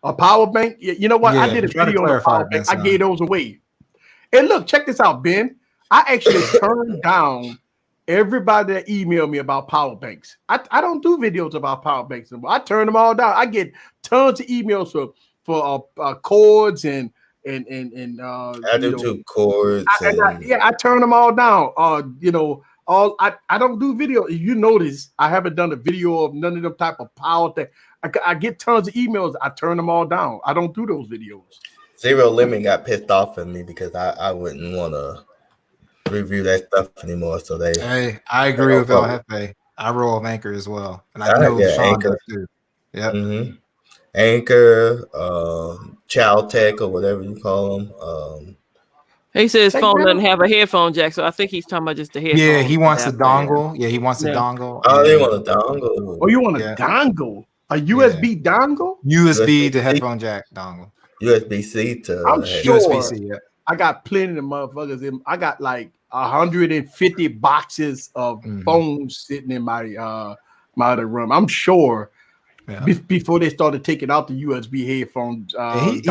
A power bank? You know what? I did a video on a power bank. I gave those away. And look, check this out, Ben. I actually turned down everybody that emailed me about power banks. I don't do videos about power banks anymore. I turn them all down. I get tons of emails for cords and I do too, cords. I turn them all down. I don't do video. If you notice, I haven't done a video of none of them type of power thing. I get tons of emails. I turn them all down. I don't do those videos. Zero Limit got pissed off at me because I wouldn't want to review that stuff anymore. So I agree with El Jefe. I roll with Anchor as well, and I know Sean does too. Yeah, Anchor, Child Tech or whatever you call them. He says his phone doesn't have a headphone jack, so I think he's talking about just the headphone. Yeah, he wants a dongle. Yeah, he wants a dongle. Oh, they want a dongle. Oh, you want a dongle? A USB dongle? USB to headphone jack dongle. USB-C to. I'm sure. USB-C, yeah. I got plenty of motherfuckers. I got like 150 boxes of phones sitting in my my other room. I'm sure. Yeah. Before they started taking out the USB headphones, does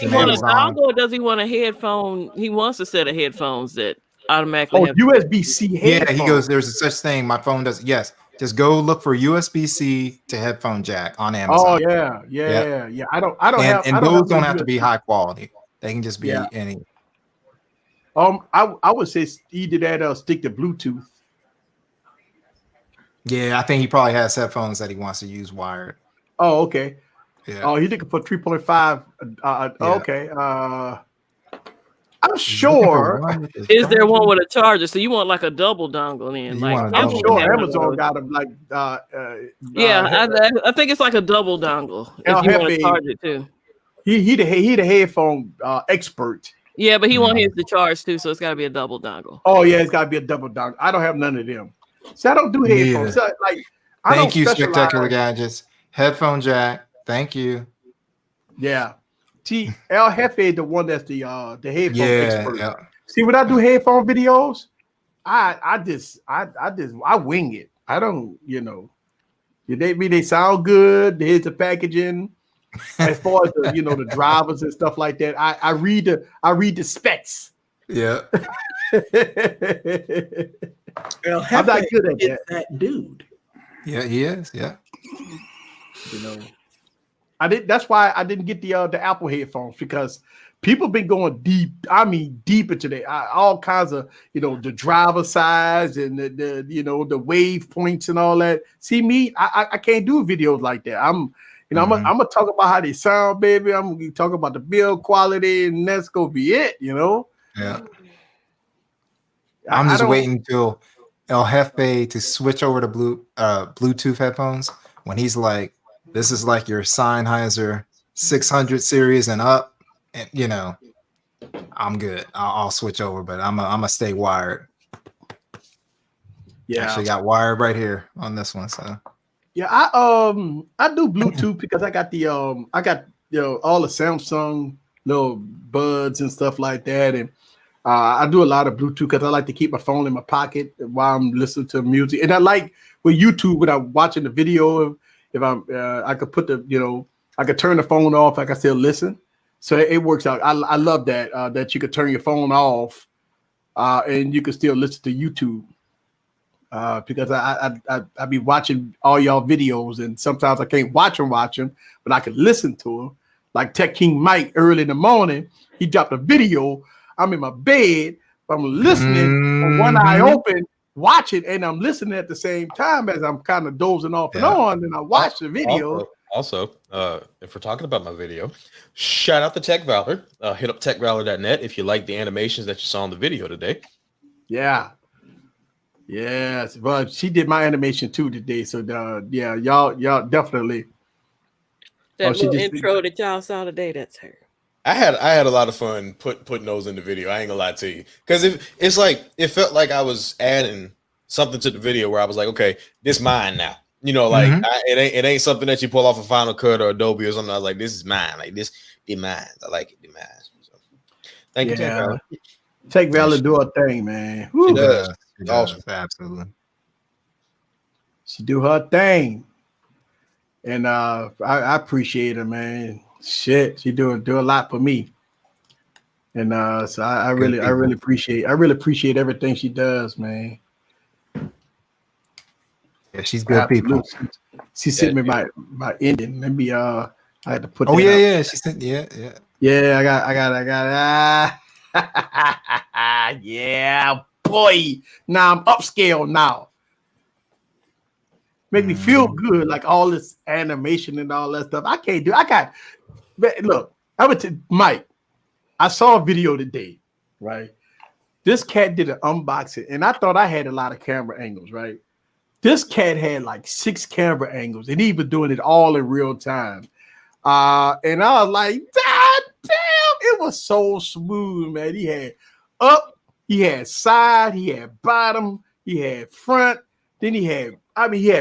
he want a dongle or does he want a headphone? He wants a set of headphones that automatically have USB-C headphones. Yeah, he goes, there's a such thing. My phone does. Yes, just go look for USB-C to headphone jack on Amazon. Oh yeah. I don't have. And those don't have to be high quality. They can just be any. I would say either that or stick to Bluetooth. Yeah, I think he probably has headphones that he wants to use wired. Oh, okay. Yeah. Oh, he's looking for 3.5. Okay. I'm sure. Is there one with a charger? So you want like a double dongle in? I'm sure Amazon got them like. I think it's like a double dongle. If you want to charge it too. He the headphone expert. Yeah, but he wants his to charge too, so it's got to be a double dongle. Oh yeah, it's got to be a double dongle. I don't have none of them. So I don't do headphones. So, Thank you, Spectacular Gadgets. Headphone jack. Thank you. Yeah. See, El Jefe, the one that's the headphone expert. Yeah. See, when I do headphone videos, I wing it. I don't, they sound good. Here's the packaging. As far as the drivers and stuff like that, I read the specs. Yeah. Well, I'm not good at that dude. Yeah, he is. Yeah. That's why I didn't get the Apple headphones, because people been going deep. I mean, deep into all kinds of the driver size and the wave points and all that. See me, I can't do videos like that. I'm gonna talk about how they sound, baby. I'm gonna talk about the build quality, and that's gonna be it. Yeah. I'm just waiting until El Jefe to switch over to Bluetooth headphones when he's like, this is like your Sennheiser 600 series and up, and I'm good. I'll switch over, but I'm gonna stay wired. Yeah, actually got wired right here on this one. So yeah, I do Bluetooth because I got the all the Samsung little buds and stuff like that, and I do a lot of Bluetooth because I like to keep my phone in my pocket while I'm listening to music. And I like with YouTube when I'm watching the video, if I'm, I could put I could turn the phone off. I can still listen. So it works out. I love that, that you could turn your phone off and you can still listen to YouTube. Because I be watching all y'all videos, and sometimes I can't watch them, but I can listen to them. like Tech King Mike early in the morning. He dropped a video. I'm in my bed. I'm listening with one eye open, watching, and I'm listening at the same time as I'm kind of dozing off and on. And I watch the video. Also, if we're talking about my video, shout out to Tech Valor. Hit up techvalor.net if you like the animations that you saw in the video today. Yeah. Yes. Well, she did my animation too today. So yeah, y'all definitely. That little intro that y'all saw today, that's her. I had a lot of fun putting those in the video. I ain't gonna lie to you, because it's like it felt like I was adding something to the video where I was like, okay, this mine now. You know, like it ain't something that you pull off a Final Cut or Adobe or something. I was like, this is mine. Like this, be mine. I like it, be mine. So, thank you, Tech Valor. Tech Valor do her thing, man. She does. Awesome, absolutely. She do her thing, and I appreciate her, man. Shit, she do a lot for me, and so I really appreciate everything she does, man. Yeah, she's good people. She sent me my ending. Maybe I had to put. Oh yeah, she sent. Yeah. Yeah, I got. Yeah, boy. Now I'm upscale now. Make me feel good, like all this animation and all that stuff. I can't do. Look, I went to Mike. I saw a video today, right? This cat did an unboxing, and I thought I had a lot of camera angles, right? This cat had like 6 camera angles, and he was doing it all in real time. And I was like, God damn, it was so smooth, man. He had up, he had side, he had bottom, he had front, then he had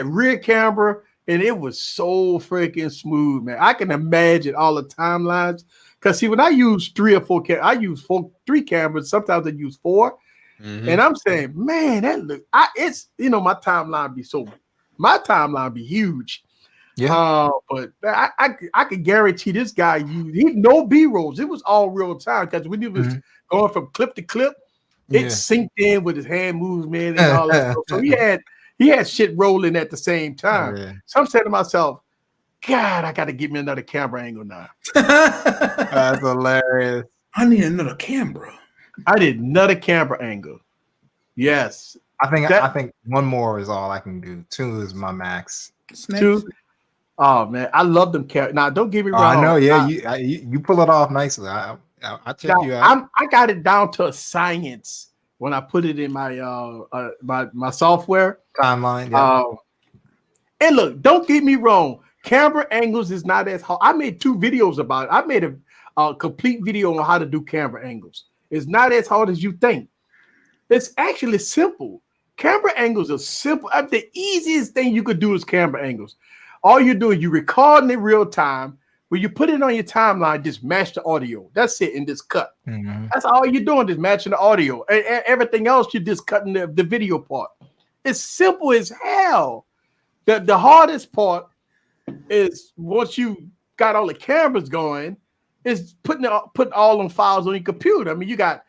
rear camera, and it was so freaking smooth, man. I can imagine all the timelines. Because see, when I use 3 or 4 cameras, I use 3 cameras, sometimes I use 4. And I'm saying, man, my timeline be huge. Yeah. But I could guarantee this guy he no B-rolls. It was all real time, because when he was going from clip to clip, it synced in with his hand movement and all that stuff. So he had shit rolling at the same time. Yeah. So I'm saying to myself, God, I got to get me another camera angle now. That's hilarious. I need another camera. I did another camera angle. Yes. I think one more is all I can do. 2 is my max. 2. Oh man, I love them cameras. Now, don't get me wrong. I know, yeah, you pull it off nicely. I check you out. I got it down to a science when I put it in my my software timeline. Yeah. And look, don't get me wrong. Camera angles is not as hard. I made 2 videos about it. I made a complete video on how to do camera angles. It's not as hard as you think. It's actually simple. Camera angles are simple. The easiest thing you could do is camera angles. All you do is you record in real time. When you put it on your timeline, just match the audio. That's it, and just cut. That's all you're doing, is matching the audio. And everything else, you're just cutting the video part. It's simple as hell. The hardest part is once you got all the cameras going, is putting all them files on your computer. I mean, you got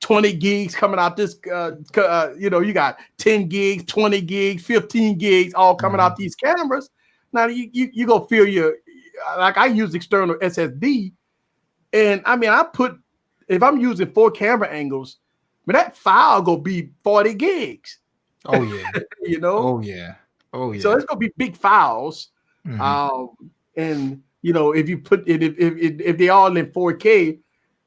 20 gigs coming out this. You got 10 gigs, 20 gigs, 15 gigs, all coming out these cameras. Now you go feel your, like I use external SSD, and I mean if I'm using 4 camera angles, but that file gonna be 40 gigs. Oh yeah. Oh yeah. So it's gonna be big files. And if you put it, if they all in 4K,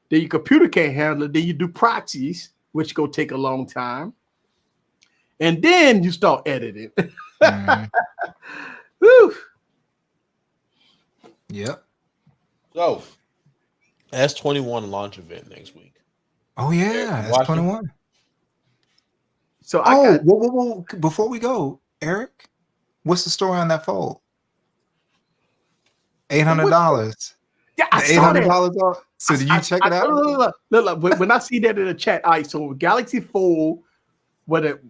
then your computer can't handle it. Then you do proxies, which go take a long time, and then you start editing. Woo. Yep. So, S21 launch event next week. Oh yeah, S21. So whoa! Before we go, Eric, what's the story on that fold? $800. Yeah, I saw that. $800. So did you check it out? Look, when I see that in the chat, all right. So Galaxy Fold, whether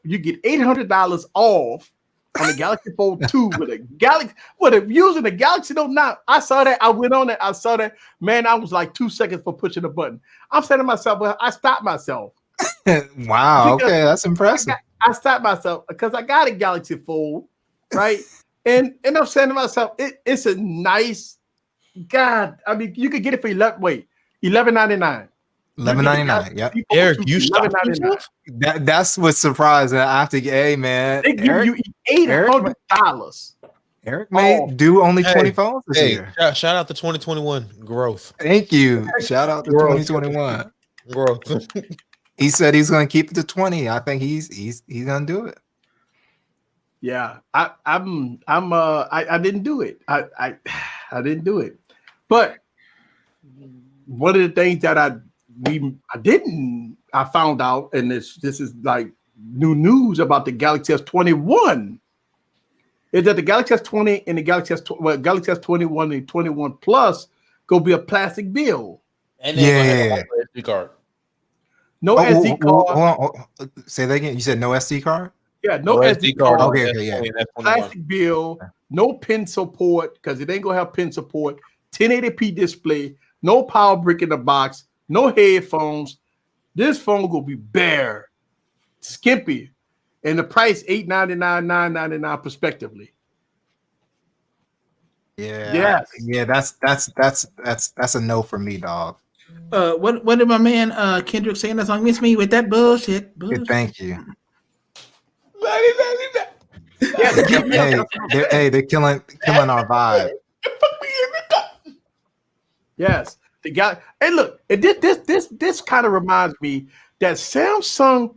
you get $800 off on the Galaxy Fold 2 using the Galaxy Note 9. I saw that. I went on it. I saw that. Man, I was like 2 seconds for pushing the button. I'm saying to myself, well, I stopped myself. Wow. Okay, that's impressive. I stopped myself because I got a Galaxy Fold, right? and I'm saying to myself, it's a nice God, I mean, you could get it for $11.99. $11.99. Yep. Eric, you stopped yourself? That's what's surprising. I have to get, hey man, They give you $800. Eric may do only 20 phones this year. Shout out to 2021 growth. Thank you. Shout out to 2021 growth. He said he's going to keep it to 20. I think he's going to do it. Yeah, I didn't do it. I didn't do it. But one of the things that I found out, and this is like new news about the Galaxy S21, is that the Galaxy S20 and the Galaxy S21 and 21 Plus go be a plastic build. And then SD card. No SD card. Hold on. Say that again. You said no SD card? Yeah, no SD card. Okay, yeah. Plastic build, no pin support, because it ain't gonna have pin support. 1080p display, no power brick in the box, no headphones. This phone will be bare, skimpy, and the price $899, $999 respectively. Yeah, that's a no for me, dog. What did my man Kendrick say in that song? Miss me with that bullshit. Thank you. They're killing our vibe. Yes, the guy. Hey, look, this kind of reminds me that Samsung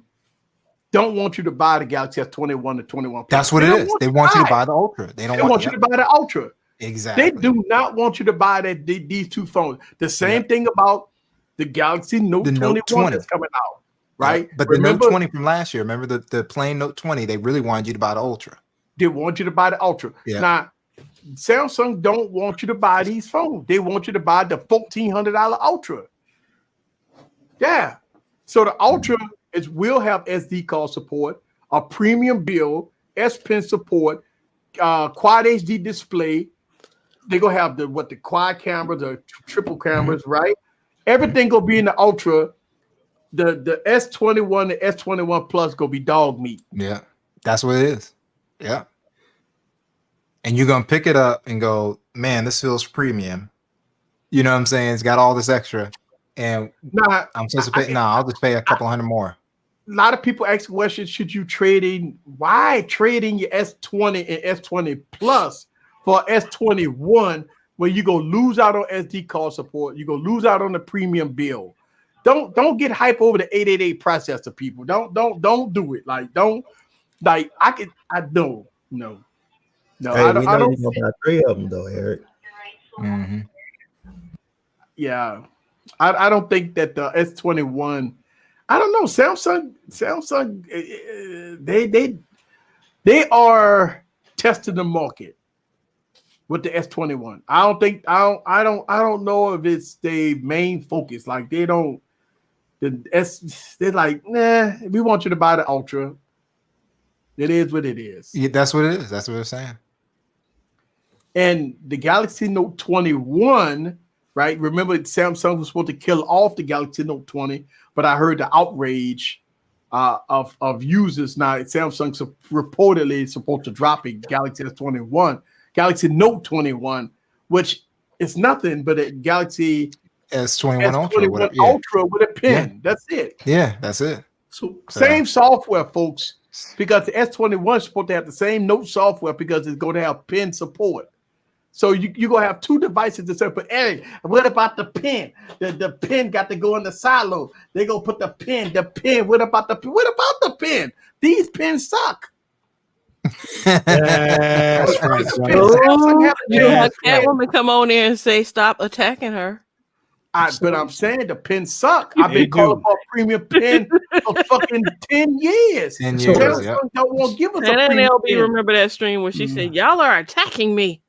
don't want you to buy the Galaxy S21 to 21. That's what it is. They want you to buy the Ultra. They don't want you to buy the Ultra. Exactly. They do not want you to buy these two phones. The same thing about the Galaxy Note 21 that's coming out, right? Yeah. But remember, the Note 20 from last year, remember the plain Note 20, they really wanted you to buy the Ultra. They want you to buy the Ultra. Yeah. Now, Samsung don't want you to buy these phones. They want you to buy the $1,400 Ultra. Yeah. So the Ultra will have SD card support, a premium build, S Pen support, quad HD display. They're gonna have the quad cameras, the triple cameras, right? Everything gonna be in the Ultra. The S21, the S21 Plus gonna be dog meat. Yeah, that's what it is. Yeah. And you're gonna pick it up and go, man, this feels premium. You know what I'm saying? It's got all this extra. And I'm supposed to pay. I'll just pay a couple hundred more. A lot of people ask questions: should you why trade in your S20 and S20 Plus for S21 where you go lose out on SD card support? You go lose out on the premium bill. Don't get hype over the 888 processor, people. Don't do it. No. Hey, I don't buy 3 of them though, Eric. Mm-hmm. Yeah, I don't think that the S21. I don't know. Samsung, they are testing the market with the S21. I don't know if it's the main focus. Like they're like, nah, we want you to buy the Ultra. It is what it is. Yeah, that's what it is. That's what they're saying. And the Galaxy Note 21, right? Remember, Samsung was supposed to kill off the Galaxy Note 20, but I heard the outrage of users. Now, Samsung's reportedly supposed to drop a Galaxy S21, Galaxy Note 21, which is nothing but a Galaxy S21 Ultra with a pen. Yeah. That's it. Yeah, that's it. So same software, folks, because the S21 is supposed to have the same Note software because it's going to have pen support. So you're going to have 2 devices to say, but Eric, what about the pen? The pen got to go in the silo. They going to put the pen. What about the pen? These pens suck. That's right. You have Catwoman come on in and say, stop attacking her. But I'm saying the pens suck. I've been calling for a premium pen for fucking 10 years. 10 years. Don't want to give us a premium LB pen. remember that stream where she said, y'all are attacking me.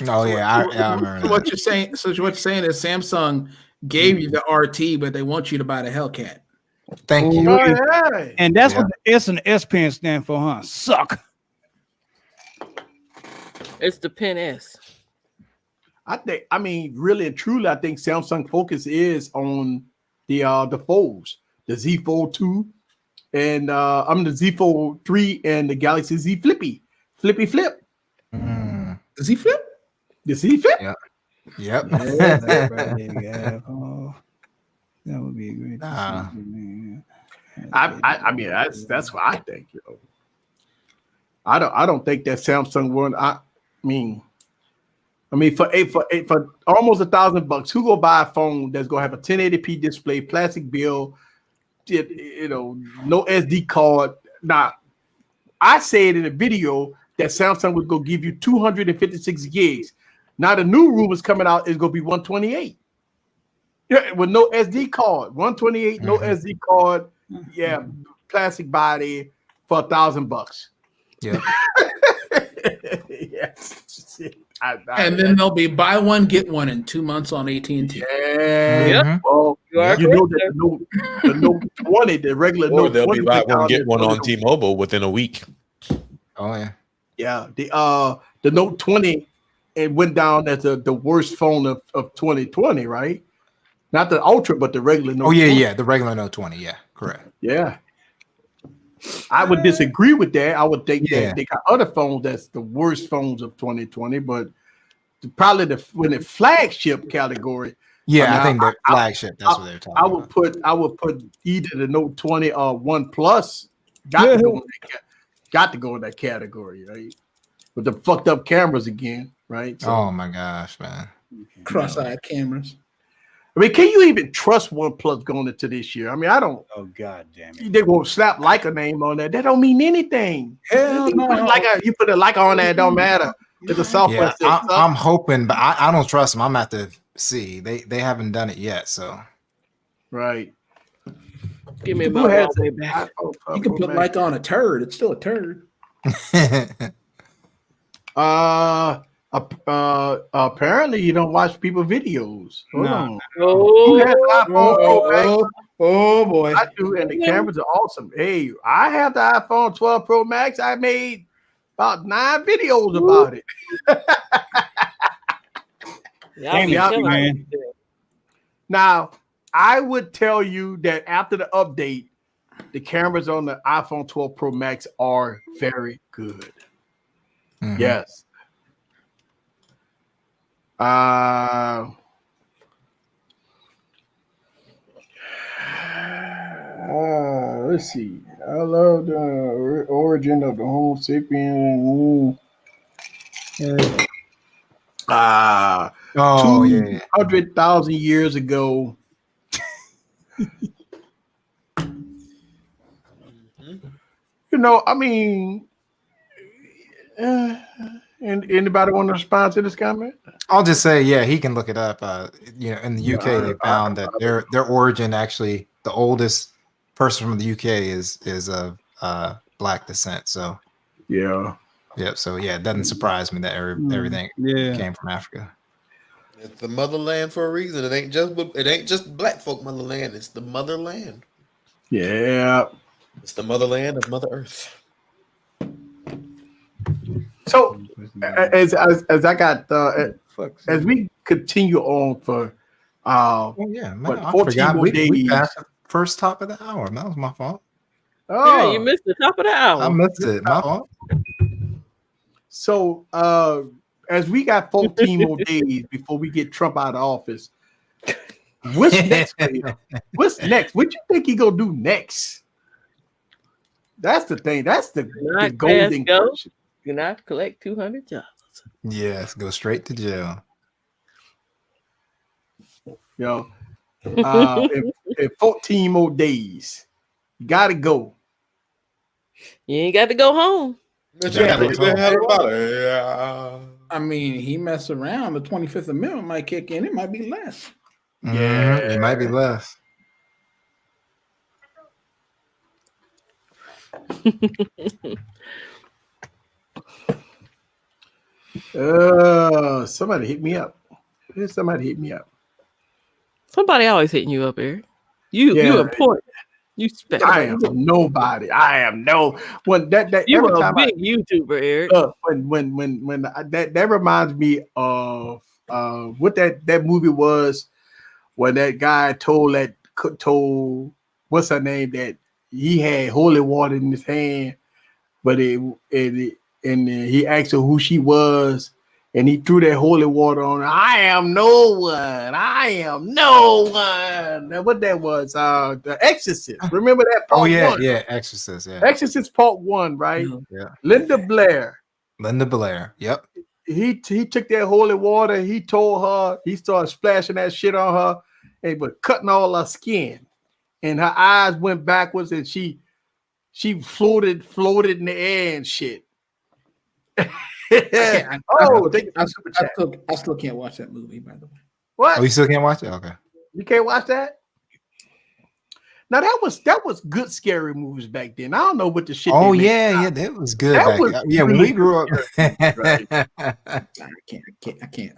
Oh yeah, I remember. What you're saying? So what you're saying is Samsung gave you the RT, but they want you to buy the Hellcat. Thank you. And that's what the S and S Pen stand for, huh? Suck. It's the Pen S. Really and truly, I think Samsung focus is on the folds, the Z Fold 2, and the Z Fold 3 and the Galaxy Z Flippy Flip. The Z Flip. The Z Flip? Yeah. Yep. That would be great. Nah. I mean, that's what I think. You know, I don't think that Samsung one. I mean for almost $1,000, who go buy a phone that's gonna have a 1080p display, plastic build, no SD card? Now, I said in a video that Samsung was gonna give you 256 gigs. Now the new rumors coming out is gonna be 128. Yeah, with no SD card, 128, no SD card. Yeah, plastic body for $1,000. Yeah. Yes. And then they'll be buy one get one in 2 months on AT&T. Yeah. Well, You are know correct, that the Note 20, the regular Or Note they'll 20 be buy one down get there one on 20. T-Mobile within a week. Oh yeah. Yeah, the Note 20, it went down as the worst phone of 2020, right? Not the Ultra, but the regular Note. Oh yeah, 20. yeah. The regular Note 20. Yeah, correct. Yeah. I would disagree with that. I would think Yeah. that they got other phones that's the worst phones of 2020, but probably the flagship category. Yeah, I think the flagship. That's what they're talking about. I would put either the Note 20 or One Plus. Got to go in that category, right? With the fucked up cameras again, right? So, Oh my gosh, man. Cross-eyed cameras. I mean, can you even trust One Plus going into this year? I mean, I don't. Oh god damn it! They won't slap like a name on that. That don't mean anything. Hell no. You put a like on that, it don't matter. It's a software. Yeah, I'm hoping, but I don't trust them. I'm at to see. They haven't done it yet, so right. Give me Who my has way back. You can put like on a turd. It's still a turd. Apparently you don't watch people videos. Hold on. Oh, Who has iPhone Pro Max? Oh boy. I do, and the cameras are awesome. Hey, I have the iPhone 12 Pro Max. I made about 9 videos about it. Man. Now, I would tell you that after the update, the cameras on the iPhone 12 Pro Max are very good. Mhm. Yes. Let's see. I love the origin of the Homo sapien. Oh yeah. 200,000 years ago. You know, I mean, and anybody want to respond to this comment? I'll just say, yeah, he can look it up. In the UK, they found that their origin actually, the oldest person from the UK is of black descent. So yeah. So yeah, it doesn't surprise me that everything came from Africa. It's the motherland for a reason. It ain't just black folk motherland. It's the motherland. Yeah. It's the motherland of Mother Earth. So as I got as we continue on for Oh yeah, man, I 14 forgot. more We days. passed the first top of the hour. That was my fault. Yeah, you missed the top of the hour. I missed it. My fault. So as we got 14 more days before we get Trump out of office, what's next for him? What's next? What you think he gonna do next? That's the thing. That's the golden question. Do not collect $200. Yes, go straight to jail. Yo, in 14 more days, you gotta go. You ain't got to go home. I mean, he messed around. The 25th Amendment might kick in. It might be less. Yeah, it might be less. Somebody hit me up. Somebody hit me up. Somebody always hitting you up, Eric. You important. You special. I am nobody. I am no when that you every are time a big YouTuber, Eric. When that reminds me of what that movie was when that guy told what's her name that he had holy water in his hand, but he asked her who she was, and he threw that holy water on her. I am no one. I am no one. Now, what that was? The Exorcist. Remember that part? Oh yeah, one? yeah. Exorcist. Yeah, Exorcist Part 1, right? yeah. Linda Blair. Linda Blair. Yep. He took that holy water. He told her. He started splashing that shit on her, and was cutting all her skin, and her eyes went backwards, and she floated in the air and shit. I still can't watch that movie, by the way. What? Oh, you still can't watch it? Okay. You can't watch that? Now that was good scary movies back then. I don't know what the shit. Oh yeah, that was good. That was yeah, when we grew up. Right. I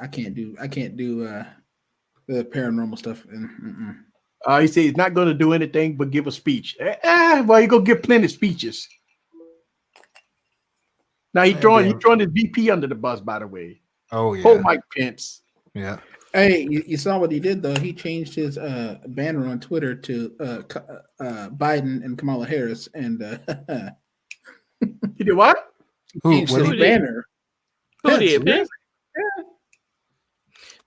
can't do the paranormal stuff. He said he's not going to do anything but give a speech. Well, he gonna give plenty of speeches. Now he throwing his VP under the bus. By the way. Oh yeah. Poor Mike Pence. Yeah. Hey, you saw what he did though. He changed his banner on Twitter to Biden and Kamala Harris, and he did what? He changed his banner. Who did? Pence? Yeah.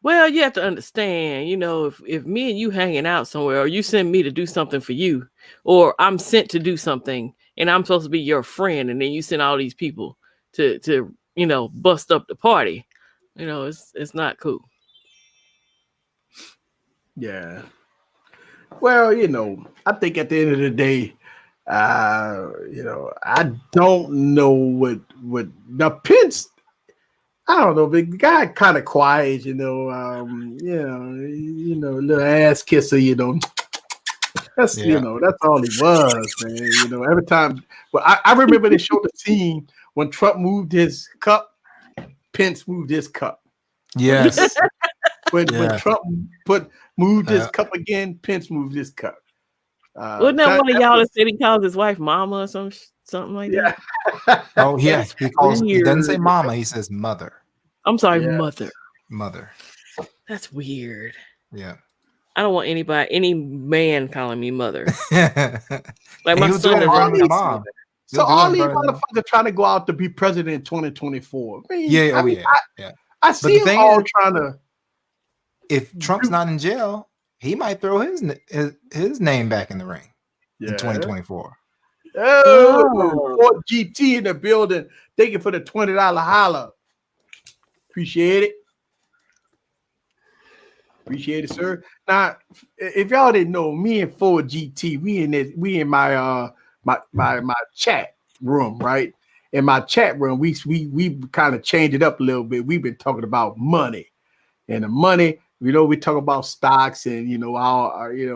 Well, you have to understand, you know, if me and you hanging out somewhere, or you send me to do something for you, or I'm sent to do something, and I'm supposed to be your friend, and then you send all these people to you know, bust up the party, you know, it's not cool. Yeah. Well, you know, I think at the end of the day, you know, I don't know what now Pence. I don't know, but the guy kind of quiet, you know, little ass kisser, you know. That's you know, that's all he was, man. You know, every time. Well, I remember they showed the scene when Trump moved his cup, Pence moved his cup. Yes. when Trump moved his cup again, Pence moved his cup. Wasn't that one of y'all that said he calls his wife mama or something like that? Oh yes, he doesn't say mama, he says mother. I'm sorry, mother. Mother. That's weird. Yeah. I don't want any man calling me mother. Like my son mom. So all these motherfuckers trying to go out to be president in 2024. I mean, I see them all trying to. If Trump's not in jail, he might throw his name back in the ring in 2024. Oh, Fort GT in the building. Thank you for the $20 holla. Appreciate it. Appreciate it, sir. Now, if y'all didn't know, me and Ford GT, we in my my chat room, right? In my chat room, we kind of changed it up a little bit. We've been talking about money, and the money. You know, we talk about stocks, and you know,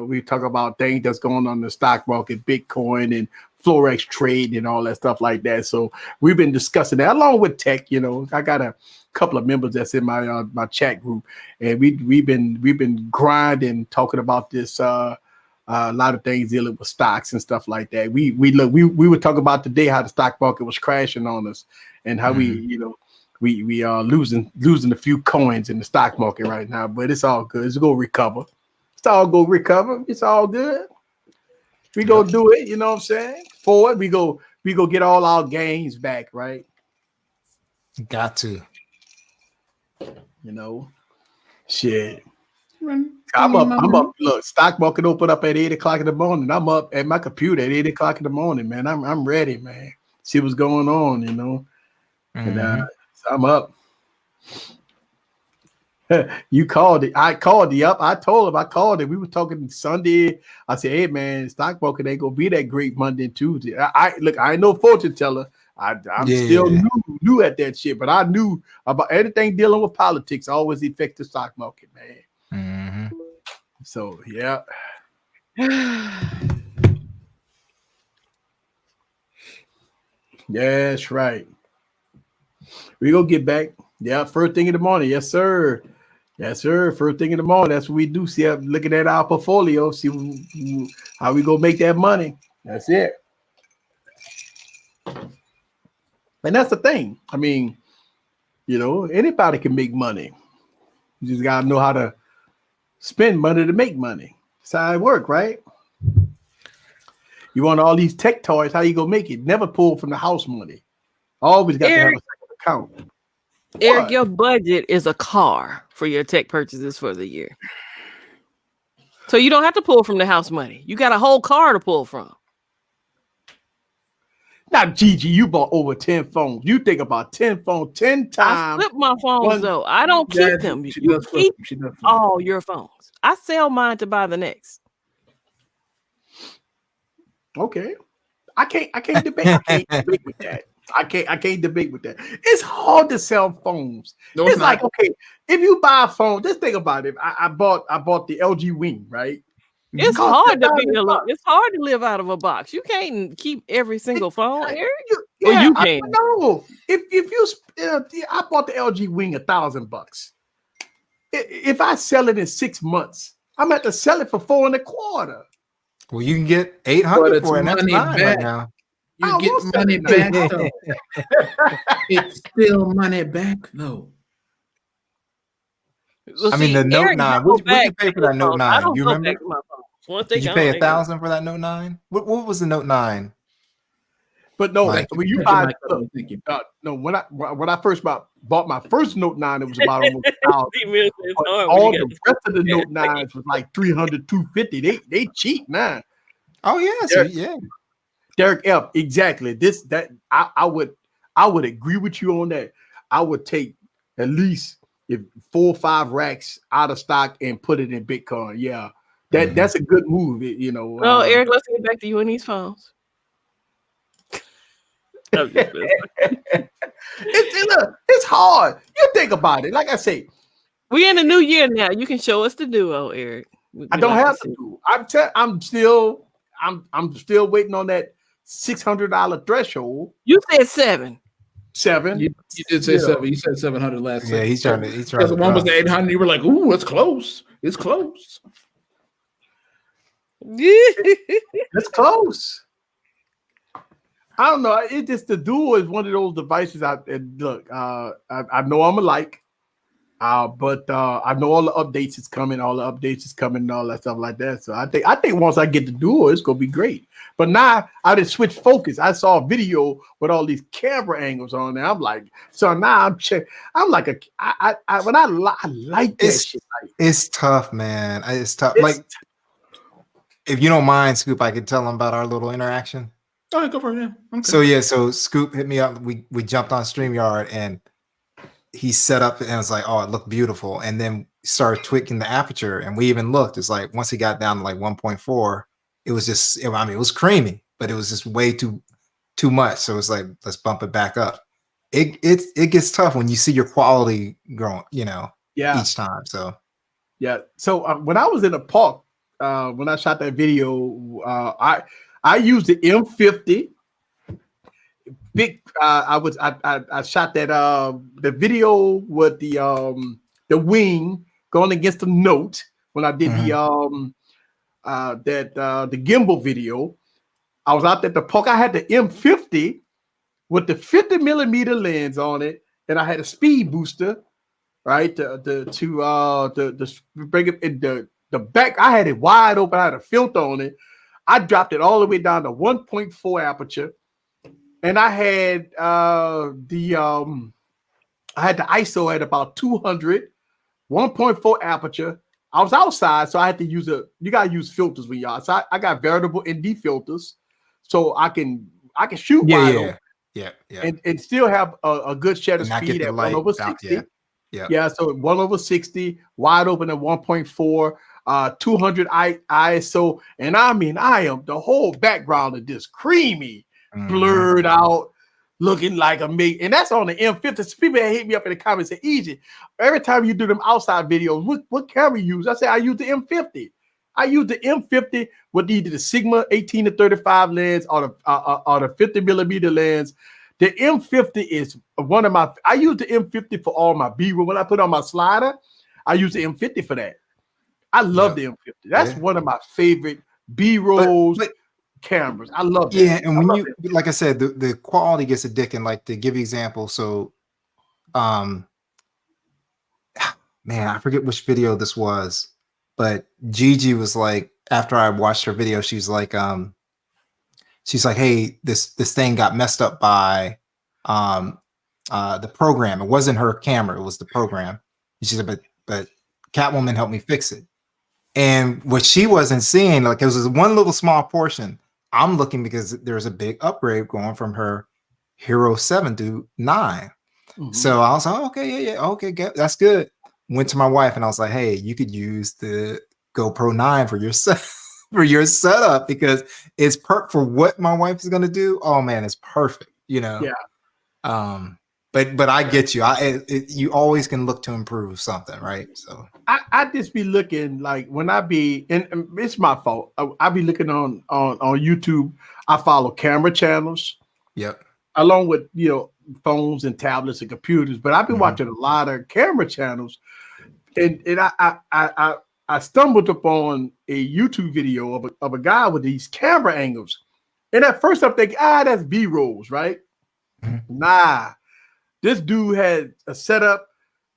we talk about things that's going on in the stock market, Bitcoin and Forex trade and all that stuff like that. So we've been discussing that along with tech. You know, I got a couple of members that's in my my chat group, and we've been grinding, talking about this a lot of things dealing with stocks and stuff like that. We were talking about today how the stock market was crashing on us, and how we are losing a few coins in the stock market right now, but it's all good. It's gonna recover. It's all gonna recover. It's all good. We go do it. You know what I'm saying? Forward, we go get all our gains back, right? Got to. You know, shit. I'm up. Look, stock market open up at 8 o'clock in the morning. I'm up at my computer at 8 o'clock in the morning, man. I'm ready, man. See what's going on, you know. And so I'm up. You called it. I called you up. I told him I called it. We were talking Sunday. I said, hey man, stock market ain't gonna be that great Monday and Tuesday. I ain't no fortune teller. I'm still new at that shit, but I knew about anything dealing with politics always affect the stock market, man. So yeah. That's right. We gonna get back. Yeah, first thing in the morning. Yes, sir. Yes, sir. First thing in the morning. That's what we do. See, looking at our portfolio, see how we gonna make that money. That's it. And that's the thing. I mean, you know, anybody can make money. You just gotta know how to spend money to make money. That's how it works, right? You want all these tech toys, how you gonna make it? Never pull from the house money. Always got to have a second account. Eric, What? your budget is a car for your tech purchases for the year. So you don't have to pull from the house money. You got a whole car to pull from. Now, Gigi, you bought over 10 phones. You think about 10 phones 10 I times. flip my phones though. I don't keep them. She You does flip keep them. She does flip all your phones. I sell mine to buy the next. Okay. I can't debate. I can't debate with that. I can't debate with that. It's hard to sell phones. No, it's not. like, okay, if you buy a phone, just think about it. I bought the LG Wing, right? It's Cost hard to be $10,000. alone. It's hard to live out of a box. You can't keep every single phone, Eric. Yeah, Or you I can. know. If you I bought the LG Wing $1,000. If I sell it in 6 months, I'm at to sell it for $4.25. Well, you can get 800 for it. And that's money fine back. right now. You get money back though. It's still money back though. Well, I mean, the Note Eric 9. don't What go you back pay to for that his Note phones. I 9? don't You go remember? back to my phone. Once they Did you gone, pay they gone. $1,000 for that Note 9? What was the Note 9? But no, Like, when you buy no, when I first bought my first Note 9, it was about almost $1,000. But all the rest of the Note 9s was like $300, $250. They cheap, man. Oh yeah, so yeah. Derek F. Exactly. I would agree with you on that. I would take at least 4 or 5 racks out of stock and put it in Bitcoin. Yeah, that's a good move. You know. Well, Eric, let's get back to you and these phones. It's hard. You think about it. Like I say, we in a new year now. You can show us the duo, Eric. I don't have to do. I'm still waiting on that $600 threshold. You said 7. 7. You did say 7. You said 700 last. Yeah, he's trying to. Because one was the 800. You were like, "Ooh, it's close. It's close." It's close. I don't know. It just the Duo is one of those devices. I know I'm alike, but I know all the updates is coming. All the updates is coming, and all that stuff like that. So I think once I get the Duo, it's gonna be great. But now I just switched focus. I saw a video with all these camera angles on there. I'm like, so now I'm like I like that shit. It's tough, man. It's tough. If you don't mind, Scoop, I could tell them about our little interaction. All right, go for it. Yeah. Okay. So Scoop hit me up. We jumped on StreamYard and he set up and was like, "Oh, it looked beautiful." And then started tweaking the aperture, and we even looked. It's like once he got down to like 1.4, it was just. I mean, it was creamy, but it was just way too much. So it's like, let's bump it back up. It gets tough when you see your quality growing. Each time. So yeah. So when I was in the park, when I shot that video, I used the M50. Big. I shot that the video with the Wing going against the Note when I did the gimbal video. I was out at the park. I had the M50 with the 50mm lens on it, and I had a speed booster, right? To bring it in the back. I had it wide open. I had a filter on it. I dropped it all the way down to 1.4 aperture, and I had the ISO at about 200, 1.4 aperture. I was outside, so I had to use you gotta use filters when you're outside. I got variable ND filters, so I can shoot wide open. Yeah. And still have a good shutter speed at 1/60. Yeah. So 1/60, wide open at 1.4. 200 ISO, and I mean, I am the whole background of this creamy, blurred out, looking like a mate, and that's on the M50. So people hit me up in the comments and say, "Easy, every time you do them outside videos, what camera you use?" I say, "I use the M50. I use the M50 with either the Sigma 18-35 lens or the 50mm lens." The M50 is one of my. I use the M50 for all my B-roll. When I put on my slider, I use the M50 for that. I love the M50. That's one of my favorite B-rolls cameras. I love that. Yeah, and when you, like I said, the quality gets addicting. Like, to give you an example, so, man, I forget which video this was, but Gigi was like, after I watched her video, she's like, "Hey, this thing got messed up by the program. It wasn't her camera, it was the program. And she said, but Catwoman helped me fix it. And what she wasn't seeing, like it was one little small portion. I'm looking because there's a big upgrade going from her Hero 7 to 9. So I was like, okay, okay, that's good. Went to my wife and I was like, hey, you could use the GoPro 9 for your for your setup because it's for what my wife is gonna do. Oh man, it's perfect, you know. Yeah. But I get you. You always can look to improve something, right? So I just be looking like when I be and it's my fault. I be looking on YouTube. I follow camera channels. Yep. Along with phones and tablets and computers, but I've been watching a lot of camera channels, and I stumbled upon a YouTube video of a guy with these camera angles, and at first I'm thinking, that's B-rolls, right? Nah, this dude had a setup.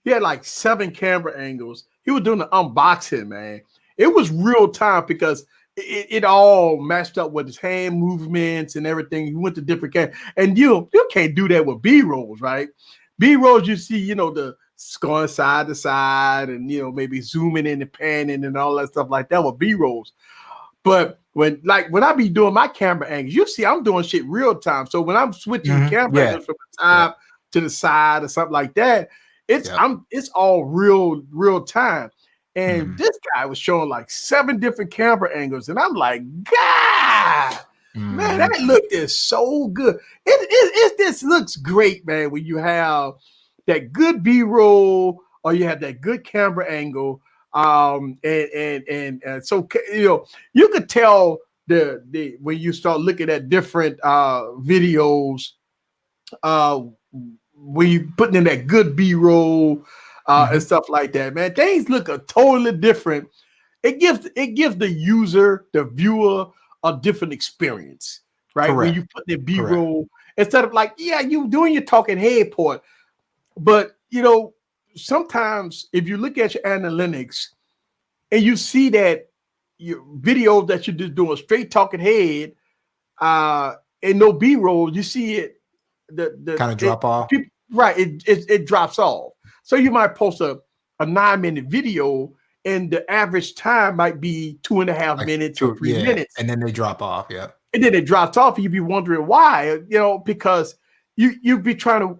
He had like 7 camera angles. He was doing the unboxing, man. It was real time because it all matched up with his hand movements and everything. He went to different cameras, and you can't do that with B-rolls, right? B-rolls, you see, the going side to side, and maybe zooming in and panning and all that stuff like that with B-rolls. But when I be doing my camera angles, you see, I'm doing shit real time. So when I'm switching camera angles from the top to the side or something like that, it's all real time. And this guy was showing like 7 different camera angles, and I'm like, God, man, that looked so good. It this looks great, man. When you have that good B-roll or you have that good camera angle, and so you could tell the when you start looking at different videos, when you putting in that good B-roll. And stuff like that, man. Things look totally different. It gives the user, the viewer, a different experience, right? Correct. When you put the B-roll instead of like, you doing your talking head part, but sometimes if you look at your analytics and you see that your videos that you're just doing straight talking head, and no B-roll, you see it the kind of drop off, right? It drops off. So you might post a 9-minute video, and the average time might be 2.5 minutes or 3 minutes, and then they drop off, and then it drops off. And you'd be wondering why, because you'd be trying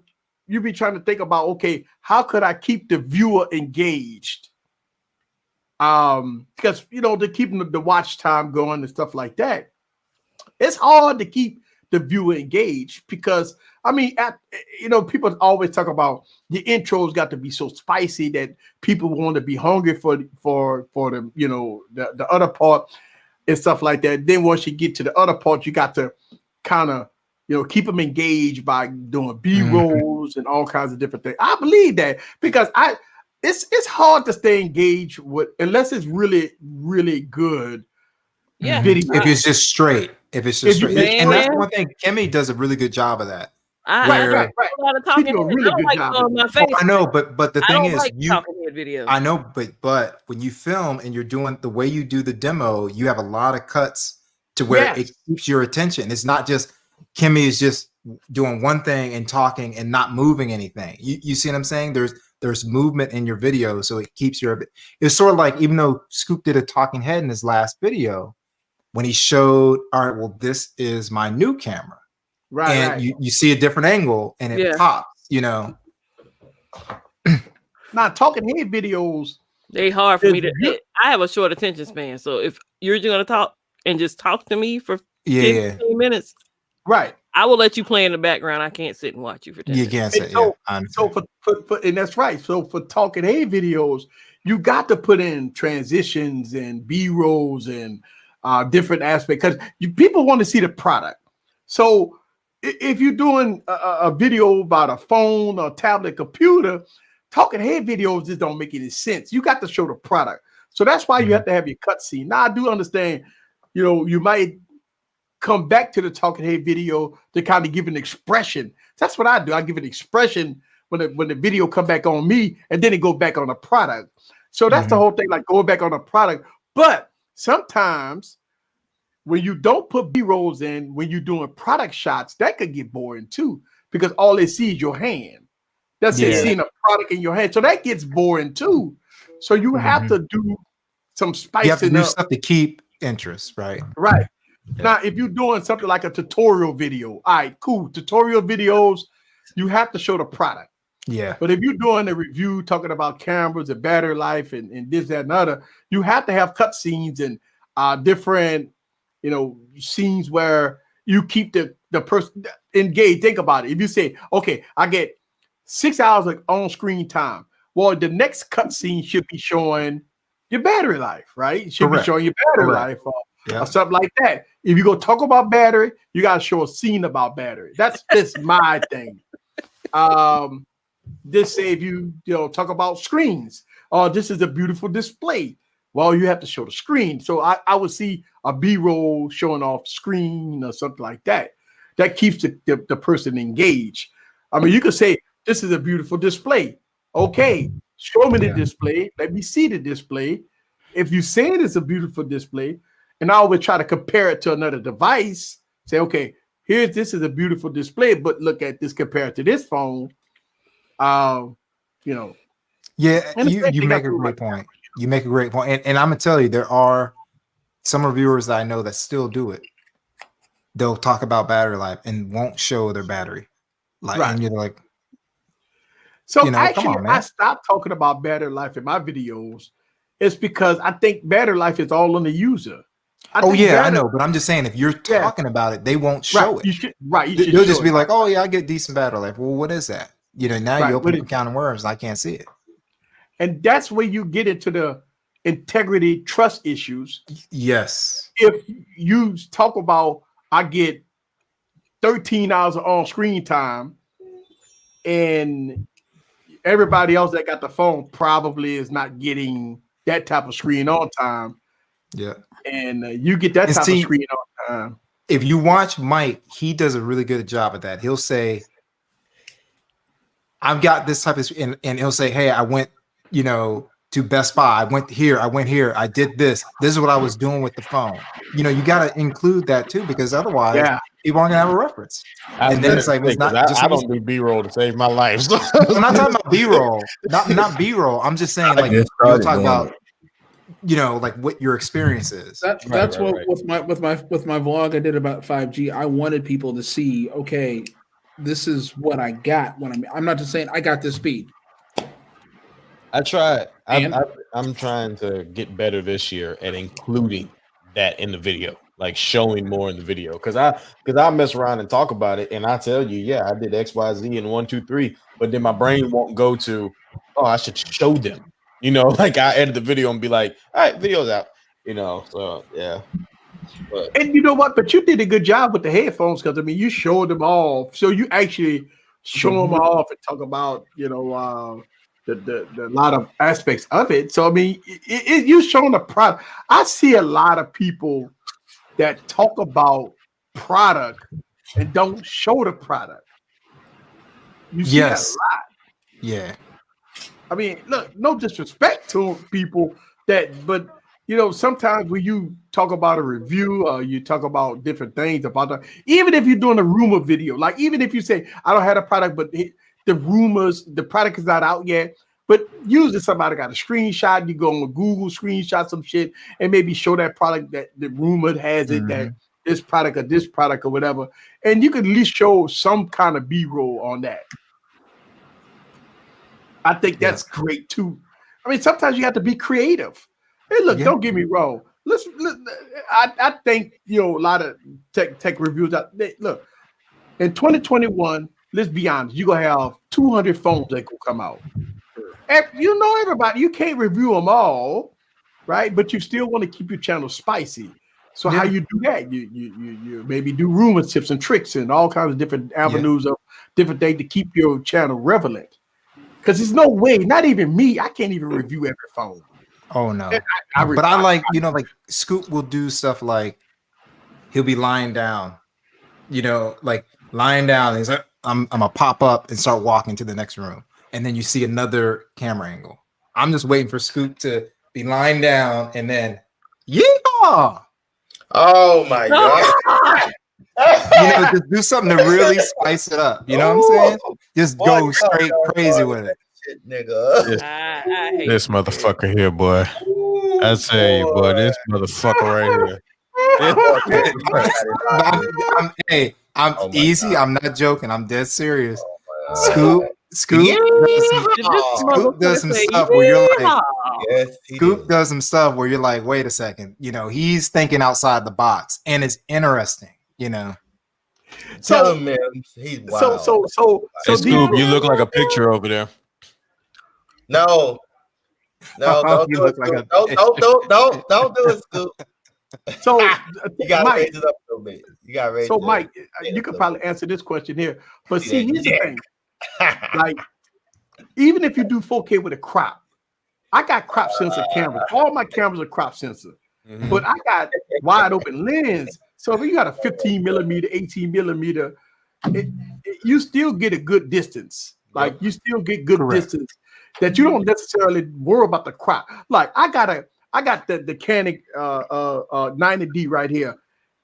to think about, okay, how could I keep the viewer engaged? Because to keep the watch time going and stuff like that, it's hard to keep the viewer engaged because people always talk about the intros got to be so spicy that people want to be hungry for the the other part and stuff like that. Then once you get to the other part, you got to kind of keep them engaged by doing B-rolls and all kinds of different things. I believe that because it's hard to stay engaged with unless it's really, really good. Yeah. Video. If it's just straight. And that's one thing. Kimmy does a really good job of that. Right. A lot of talking. I don't like showing my face. I know, but the thing is, talking head videos. I know, but when you film and you're doing the way you do the demo, you have a lot of cuts to where it keeps your attention. It's not just Kimmy is just doing one thing and talking and not moving anything. You see what I'm saying? There's movement in your video, so it keeps your. It's sort of like, even though Scoop did a talking head in his last video, when he showed, all right, well, this is my new camera. Right. And you see a different angle and it pops, Now, talking head videos, they hard for me to. I have a short attention span, so if you're just gonna talk and just talk to me for 15 minutes, right, I will let you play in the background. I can't sit and watch you for 10 minutes. You can't sit. So for and that's right. So for talking head videos, you got to put in transitions and B-rolls and different aspects because people want to see the product. So if you're doing a video about a phone or tablet computer, talking head videos just don't make any sense. You got to show the product. So that's why you have to have your cutscene. Now I do understand, you might come back to the talking head video to kind of give an expression. That's what I do. I give an expression when the video come back on me, and then it go back on the product. So that's the whole thing, like going back on the product. But sometimes when you don't put B-rolls in, when you're doing product shots, that could get boring too. because all they see is your hand. That's it, seeing a product in your hand. So that gets boring too. So you have to do some spicing You have to do up. stuff to keep interest, right? Right. Now, if you're doing something like a tutorial video, all right, cool. Tutorial videos, you have to show the product. Yeah. But if you're doing a review talking about cameras and battery life and this, that, and other, you have to have cut scenes and different, scenes where you keep the person engaged. Think about it. If you say, okay, I get 6 hours of on-screen time. Well, the next cut scene should be showing your battery life, right? It should be showing your battery life or something like that. If you go talk about battery, you got to show a scene about battery. That's my thing. Just say if you talk about screens, this is a beautiful display. Well, you have to show the screen. So I would see a B-roll showing off the screen or something like that. That keeps the person engaged. I mean, you could say this is a beautiful display. Okay, show me the display. Let me see the display. If you say it is a beautiful display, and I always try to compare it to another device, say, okay, this is a beautiful display, but look at this compared to this phone. Yeah, you make a great point. You make a great point. And I'm gonna tell you, there are some reviewers that I know that still do it. They'll talk about battery life and won't show their battery. And you're like, so actually, I stopped talking about battery life in my videos. It's because I think battery life is all on the user. I know, but I'm just saying, if you're talking about it, they won't show it. You should They'll just be like, oh yeah, I get decent battery life. Well, what is that? Now you open the can of worms, and I can't see it. And that's where you get into the integrity trust issues. Yes. If you talk about, I get 13 hours of on-screen time, and everybody else that got the phone probably is not getting that type of screen on time. Yeah. And you get that type of screen on time. If you watch Mike, he does a really good job at that. He'll say, I've got this type of, and he'll say, hey, I went, to Best Buy. I went here. I did this. This is what I was doing with the phone. You got to include that too, because otherwise people aren't gonna have a reference. And then it's like, it's not I don't do B-roll to save my life. So. I'm not talking about B-roll, not B-roll. I'm just saying, like, you'll talk about, like what your experience is. That's what with my vlog I did about 5G. I wanted people to see, okay, this is what I got when I'm not just saying I got this speed. I tried. I'm trying to get better this year at including that in the video, like showing more in the video. Because I mess around and talk about it, and I tell you, yeah, I did X, Y, Z and 1, 2, 3, but then my brain won't go to, oh, I should show them. Like I edit the video and be like, all right, video's out. So yeah. And you know what? But you did a good job with the headphones, because you showed them all. So you actually show them off and talk about the lot of aspects of it. So you showing the product. I see a lot of people that talk about product and don't show the product. You see that a lot. Yeah. Look, no disrespect to people but sometimes when you talk about a review or you talk about different things about that, even if you're doing a rumor video, like even if you say, I don't have a product, but the product is not out yet, but usually somebody got a screenshot, you go on Google, screenshot some shit, and maybe show that product that the rumor has it, that this product or whatever, and you could at least show some kind of B-roll on that. I think that's great too. Sometimes you have to be creative. Hey, look, don't get me wrong. Listen, I think a lot of tech reviews look, in 2021, let's be honest, you're gonna have 200 phones that will come out. And everybody, you can't review them all, right? But you still want to keep your channel spicy. So how you do that? You maybe do rumor tips and tricks and all kinds of different avenues of different things to keep your channel relevant. Because there's no way, not even me, I can't even review every phone. Oh no. But I like, like Scoop will do stuff like he'll be lying down, like lying down. And he's like, I'm gonna pop up and start walking to the next room. And then you see another camera angle. I'm just waiting for Scoop to be lying down and then, yeehaw! Oh my God. just do something to really spice it up. You know what I'm saying? Just go straight crazy with it. Shit, nigga. I hate This motherfucker here, boy. I tell you, boy, this motherfucker right here. I'm Oh my easy. God. I'm not joking. I'm dead serious. Oh Scoop does some stuff where you're like, yes, he Scoop did. does some stuff where you're like, wait a second, he's thinking outside the box, and it's interesting, Tell him, man, he's wild. So Hey, Scoop, you look like a picture over there. No, don't You do it, look like Scoop. Don't do it, Scoop. So You gotta Mike, raise it up a little bit. You gotta raise so it Mike, up. you could probably answer this question here. But see, here's the Yeah. thing. Like, even if you do 4K with a crop, I got crop sensor cameras. All my cameras are crop sensor, but I got wide open lens. So if you got a 15 millimeter, 18 millimeter, you still get a good distance. Like you still get good distance that you don't necessarily worry about the crop. Like I got the Canon 90D right here,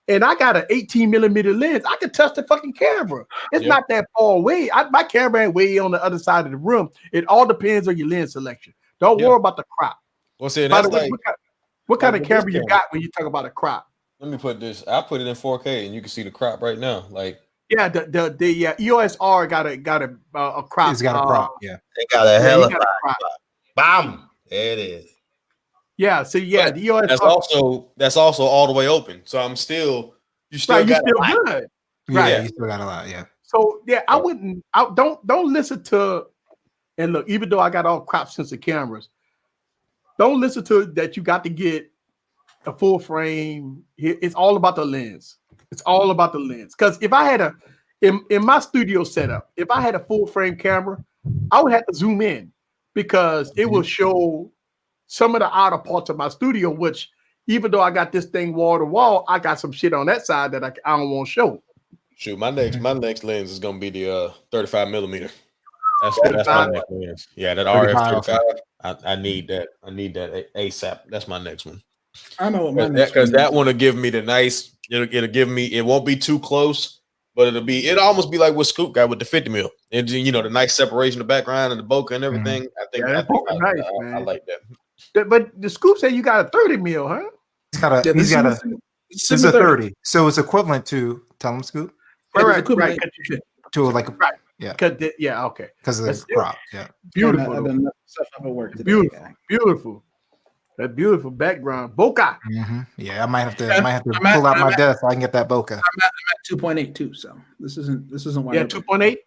and I got an 18 millimeter lens. I can touch the fucking camera. It's not that far away. My camera ain't way on the other side of the room. It all depends on your lens selection. Don't worry about the crop. Well, see, By that's the way, like what kind of with camera this you camera. got when you talk about a crop? Let me put this. I put it in 4K, and you can see the crop right now. Like, yeah, the EOS R got a crop. It's got a crop. Yeah, They got a hell of got a crop. Bam. There it is. Yeah, so yeah, the EOS that's R, that's also all the way open. So you still right, you got still a lot. good. yeah, you still got a lot. Yeah. So yeah, I wouldn't. Don't listen to. And look, even though I got all crop sensor cameras, don't listen to that. You got to get a full frame. It's all about the lens. It's all about the lens. Because if I had in my studio setup, if I had a full frame camera, I would have to zoom in because it will show some of the outer parts of my studio. Which even though I got this thing wall to wall, I got some shit on that side that I don't want to show. Shoot, my next lens is gonna be the 35 millimeter. That's my next lens. Yeah, that RF 35. I need that. I need that ASAP. That's my next one. I know what my next because that one will give me the nice. It'll give me. It won't be too close, but it'll almost be like what Scoop got with the 50 mil. And the nice separation, the background and the bokeh and everything. I think I like that. But the Scoop said you got a 30 mil, huh? He's got a. This is a 30, so it's equivalent to. Tell him, Scoop. Right. To like yeah. Okay. Because of the crop. Yeah. Beautiful. I've done stuff over work today. Beautiful. That beautiful background. Bokeh. Mm-hmm. Yeah, I might have to pull out my desk so I can get that bokeh. I'm at 2.8 too, so this isn't why. Yeah, 2.8.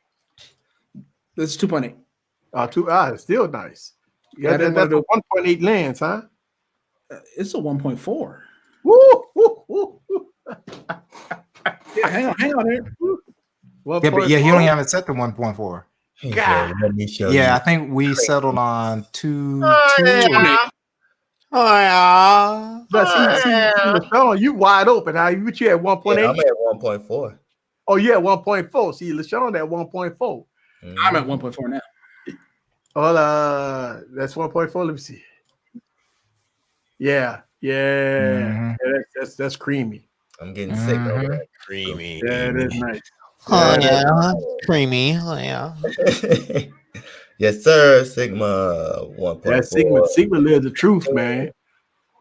This is 2.8. Still nice. Yeah, that's a 1.8 lens, huh? It's a 1.4. Woo! Yeah, hang on here. Yeah, but he only have it set to 1.4. God. Let me show you. Yeah, I think we settled on 2. Oh yeah. But see, you wide open. How you at 1.8? Yeah, I'm at 1.4. Oh yeah, 1.4. See, LaShawn at 1.4. I'm at 1.4 now. Oh, that's 1.4. Let me see. Yeah. Yeah, that's creamy. I'm getting sick over that. Creamy. Yeah, it is nice. Oh yeah, creamy. Oh yeah. Yes, sir. Sigma 1.4. That Sigma lives the truth, man.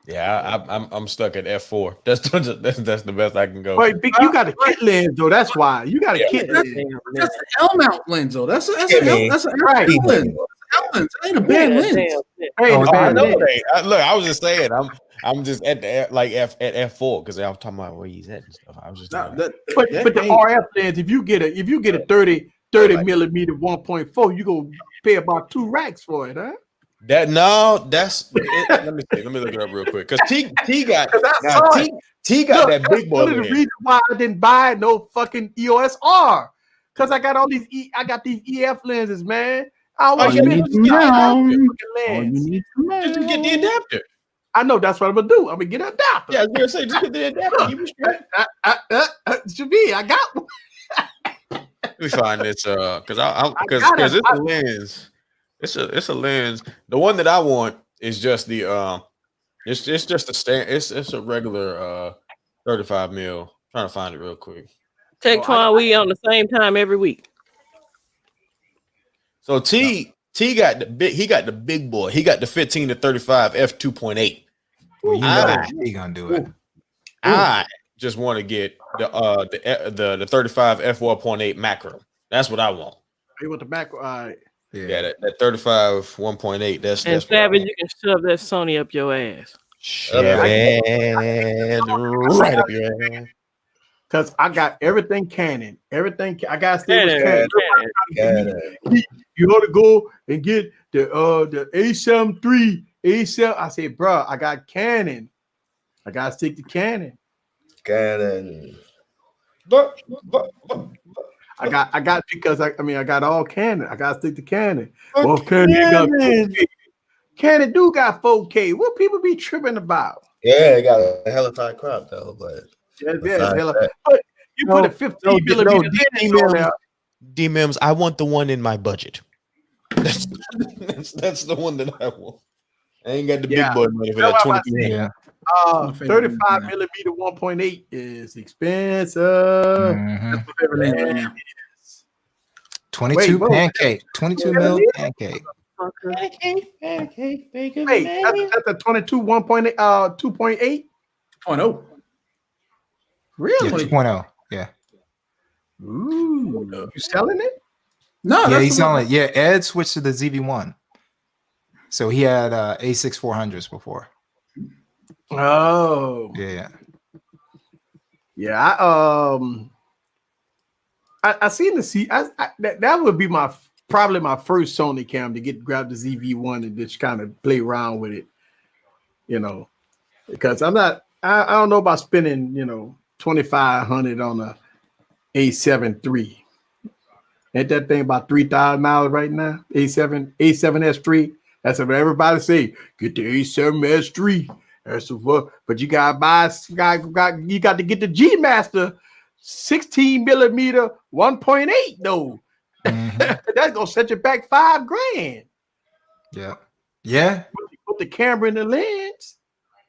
Yeah, I'm stuck at F4. That's the best I can go. Wait, you got a kit lens though. That's why you got a kit lens. That's an L mount lens though. That's an L right. lens. It ain't a bad lens. Look, I was just saying, I'm just at the at F4 because I was talking about where he's at and stuff. I was just but the RF lens, if you get a 30 millimeter 1.4, you gonna pay about 2 racks for it, huh? Let me see. Let me look it up real quick because T got that big boy. One of the reasons why I didn't buy no fucking EOS R because I got all these these EF lenses, man. You need to get the adapter. I know that's what I'm gonna do. I'm gonna get an adapter. Yeah, I was gonna say just get the adapter. You be straight. Should be. I got one. Let me find this because it's a lens. It's a lens. The one that I want is just the it's just a stand. It's a regular 35 mil. I'm trying to find it real quick. Tech Twan, we on the same time every week. So T got the big. He got the big boy. He got the 15 to 35 f2.8. Well, you know he gonna do it. I just want to get the 35 f1.8 macro. That's what I want. You want the back? Yeah, that 35 1.8. That's Savage, you can shove that Sony up your ass. Right up your ass. Because I got everything Canon. Everything I got to stay with Canon. You want to go and get the A7 III, A7. I say, bro, I got Canon. I got to stick to Canon. Canon. I got because I got all Canon. I got to stick to Canon. Well, Canon do got 4K. What people be tripping about? Yeah, it got a hell of a crop though, but but you put a 15 millimeter on there. D-Mims, I want the one in my budget. That's the one that I want. I ain't got the big boy money for that 23. Yeah. 35 millimeter 1.8 is expensive. 22 pancake, 22 mil pancake. Pancake, bacon. Wait, that's a 22 1.8 2.8? 2.0. Really? Yeah, 2.0. Yeah. Ooh, you selling it? No, yeah, he's selling it. Yeah, Ed switched to the ZV1. So he had A6 400s before. Oh. Yeah. Yeah, I seen the C. That would be probably my first Sony cam to grab the ZV1 and just kind of play around with it, because I don't know about spending, $2,500 on a A7 III. Ain't that thing about $3,000 right now? A7S3. That's what everybody say. Get the A7S3. That's what. But you gotta you got to get the G Master 16 millimeter 1.8 though. That's gonna set you back $5,000. Yeah. Yeah. Put the camera in the lens,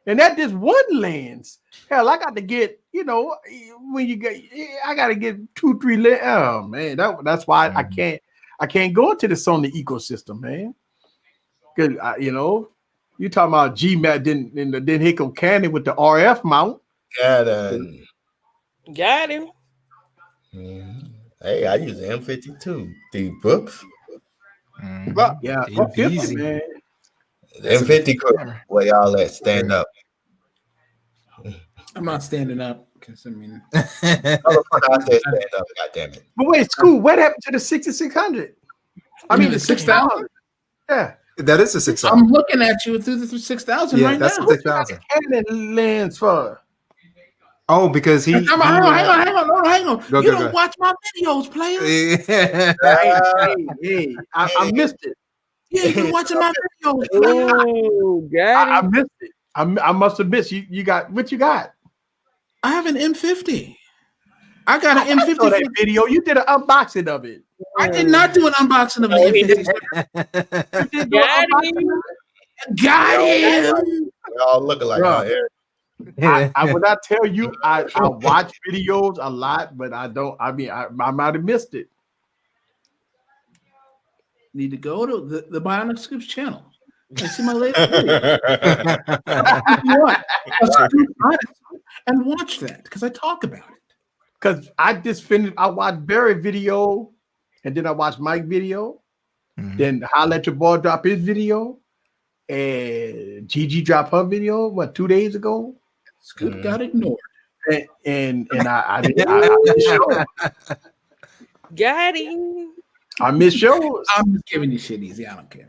and that just one lens. Hell, I got to get, when you get, I got to get 2-3 lens. Oh man, that's why I can't go into the Sony ecosystem, man. Because you talking about GMAT, then he go Canon with the RF mount. Got him. Hey, I use the M52. The books. Yeah, M50, man. The M50 where y'all at? Stand up. I'm not standing up because I said stand up. God damn it! But wait, school. What happened to the 6600? I mean the 6,000. Yeah, that is a 6,000. I'm looking at you through the 6,000 right that's now. That's 6,000. Canon lens for. Oh, because hang on. You don't watch my videos, player. Hey, I missed it. Yeah, you're watching my videos, player. Oh, got it. I missed it. I must have missed. You got what you got? I have an M50. I got an M50 that video. You did an unboxing of it. I did not do an unboxing of an M50. Got him. Y'all looking like out here. I would not tell you I watch videos a lot, but I don't. I mean, I might have missed it. Need to go to the Bionic Scoops channel and see my latest video. And watch that because I talk about it. Because I just finished. I watched Barry video, and then I watched Mike video. Then I let your boy drop his video, and Gigi dropped her video. What 2 days ago? Scoop got ignored, and I missed yours. Got him. I miss yours. I'm just giving you shit easy. I don't care.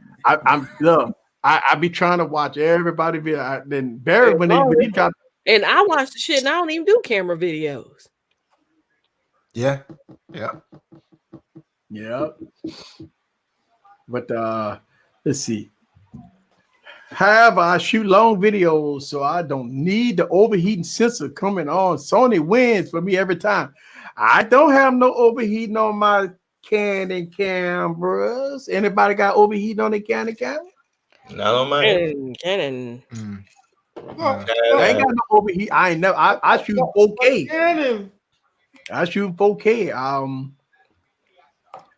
I be trying to watch everybody video. Then Barry when he dropped. And I watch the shit, and I don't even do camera videos. Yeah. But let's see. However, I shoot long videos, so I don't need the overheating sensor coming on. Sony wins for me every time. I don't have no overheating on my Canon cameras. Anybody got overheating on their Canon camera? Not on my Canon. I ain't got no overheat. I ain't never. I shoot 4K. I shoot 4K.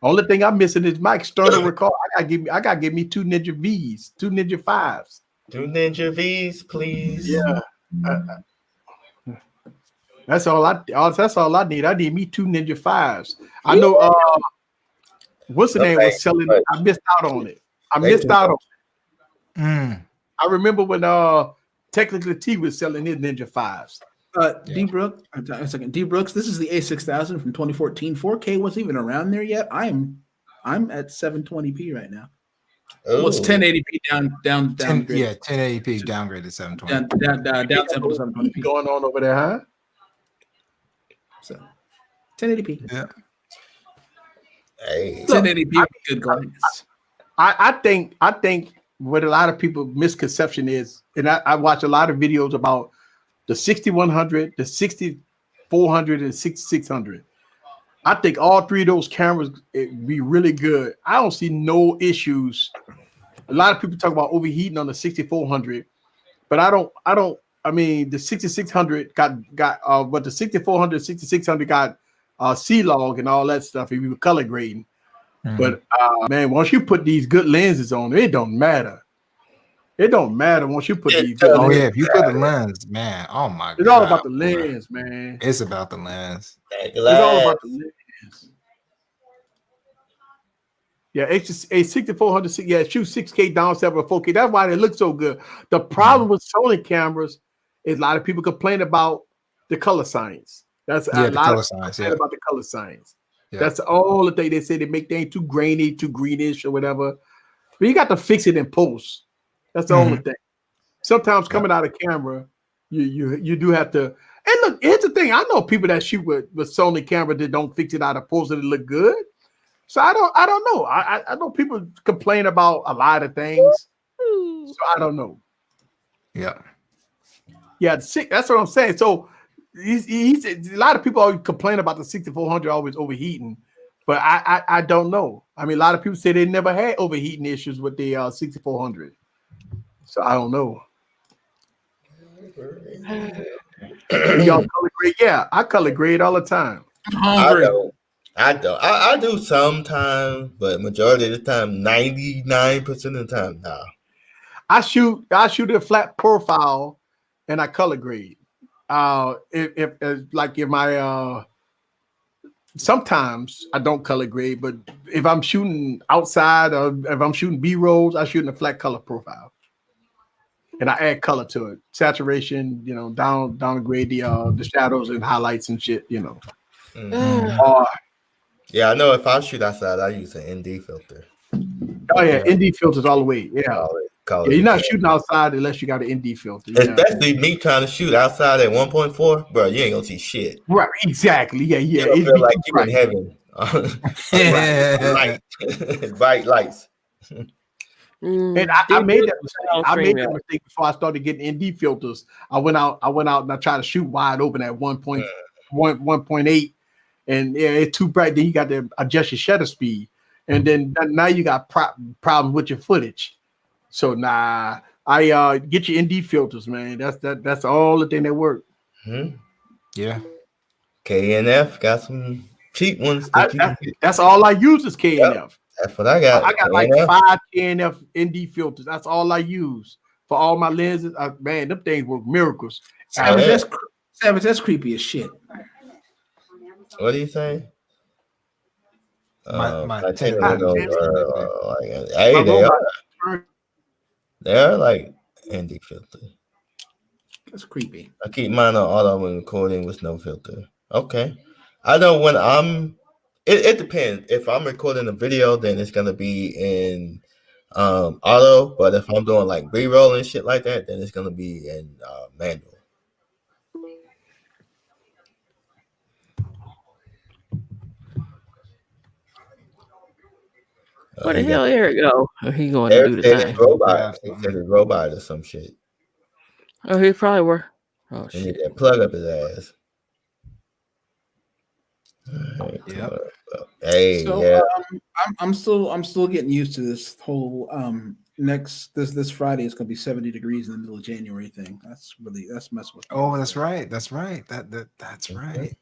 Only thing I'm missing is my external record. I gotta give me 2 Ninja V's, 2 Ninja 5s. 2 Ninja V's, please. Yeah. That's all I need. I need me 2 Ninja 5s. I know what's the name was selling. I missed out on it. I remember when Technically T was selling his Ninja 5s. D Brooks, a second. D Brooks, this is the A6000 from 2014. 4K wasn't even around there yet. I'm at 720p right now. Well, it's 1080p down. 1080p downgraded to 720. Down sample to 720p. Going on over there, huh? So 1080p. Yeah. Hey. 1080p good glass. I think what a lot of people misconception is, and I watch a lot of videos about the 6100, the 6400, and 6600. I think all three of those cameras be really good. I don't see no issues. A lot of people talk about overheating on the 6400, but I mean the 6600 got but the 6400, 6600 got C-Log and all that stuff if you were color grading. But man, once you put these good lenses on, it don't matter. It don't matter once you put these. Oh yeah, if you put the lens, man. Oh my god, it's all about the lens, man. It's about the lens. It's all about the lens. Yeah, it's just a 6400. Yeah, it shoots 6K down 4K. That's why they look so good. The problem with Sony cameras is a lot of people complain about the color science. That's a lot of science. Yeah, about the color science. Yeah. That's all the thing they say. They make things too grainy, too greenish, or whatever. But you got to fix it in post. That's the only thing. Sometimes coming out of camera, you do have to. And look, here's the thing. I know people that shoot with Sony camera that don't fix it out of post and it look good. So I don't know. I know people complain about a lot of things. So I don't know. Yeah. Yeah, that's what I'm saying. So he's a lot of people always complain about the 6400 always overheating, but I don't know. I mean, a lot of people say they never had overheating issues with the 6400. So I don't know. Y'all color grade? Yeah, I color grade all the time. I don't. I do sometimes, but majority of the time, 99% of the time, nah. I shoot a flat profile, and I color grade. If my sometimes I don't color grade, but if I'm shooting outside or if I'm shooting B-rolls, I shoot in a flat color profile. And I add color to it, saturation, downgrade the shadows and highlights and shit, Yeah, I know if I shoot outside, I use an ND filter. Oh yeah, ND filters all the way. Yeah, you're not shooting outside unless you got an ND filter. Especially me trying to shoot outside at 1.4, bro. You ain't gonna see shit. Right? Exactly. Yeah. You feel like you're in heaven. Bright lights. And I made that mistake. I made that mistake before I started getting ND filters. I went out and I tried to shoot wide open at 1.8, and it's too bright. Then you got to adjust your shutter speed, and then now you got problem with your footage. So I get your ND filters, man. That's all the thing that work. Yeah. KNF got some cheap ones. That's all I use is KNF. Yep. That's what I got. I got like 5 KNF ND filters. That's all I use for all my lenses. Man, them things work miracles. Savage, that's creepy as shit. What do you say? They're like ND filter. That's creepy. I keep mine on auto when recording with no filter. Okay. I know when it depends. If I'm recording a video, then it's gonna be in auto. But if I'm doing like B-roll and shit like that, then it's gonna be in manual. Where the hell Eric go? He going to do the thing. Robot. He said it's robot or some shit. Oh, he probably were. Oh shit! And plug up his ass. Yep. Hey, so, yeah. I'm still getting used to this whole this Friday is gonna be 70 degrees in the middle of January thing. That's messing with me. Oh, that's right. That's right. That's right.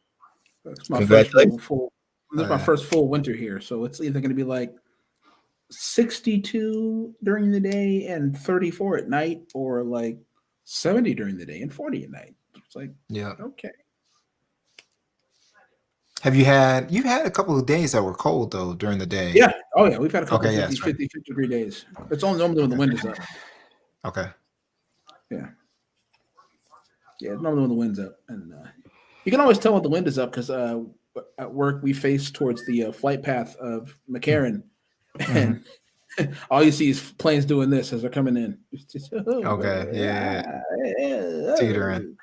It's my first full. This is my first full winter here, so it's either going to be like 62 during the day and 34 at night, or like 70 during the day and 40 at night. It's like, yeah, okay. You've had a couple of days that were cold though during the day. Yeah. Oh yeah, we've had a couple of 50 right. degree days. It's only normally when the wind is up. Okay. Yeah. Yeah, it's normally when the wind's up, and you can always tell when the wind is up because at work we face towards the flight path of McCarran, and all you see is planes doing this as they're coming in. Okay. Yeah. Teetering.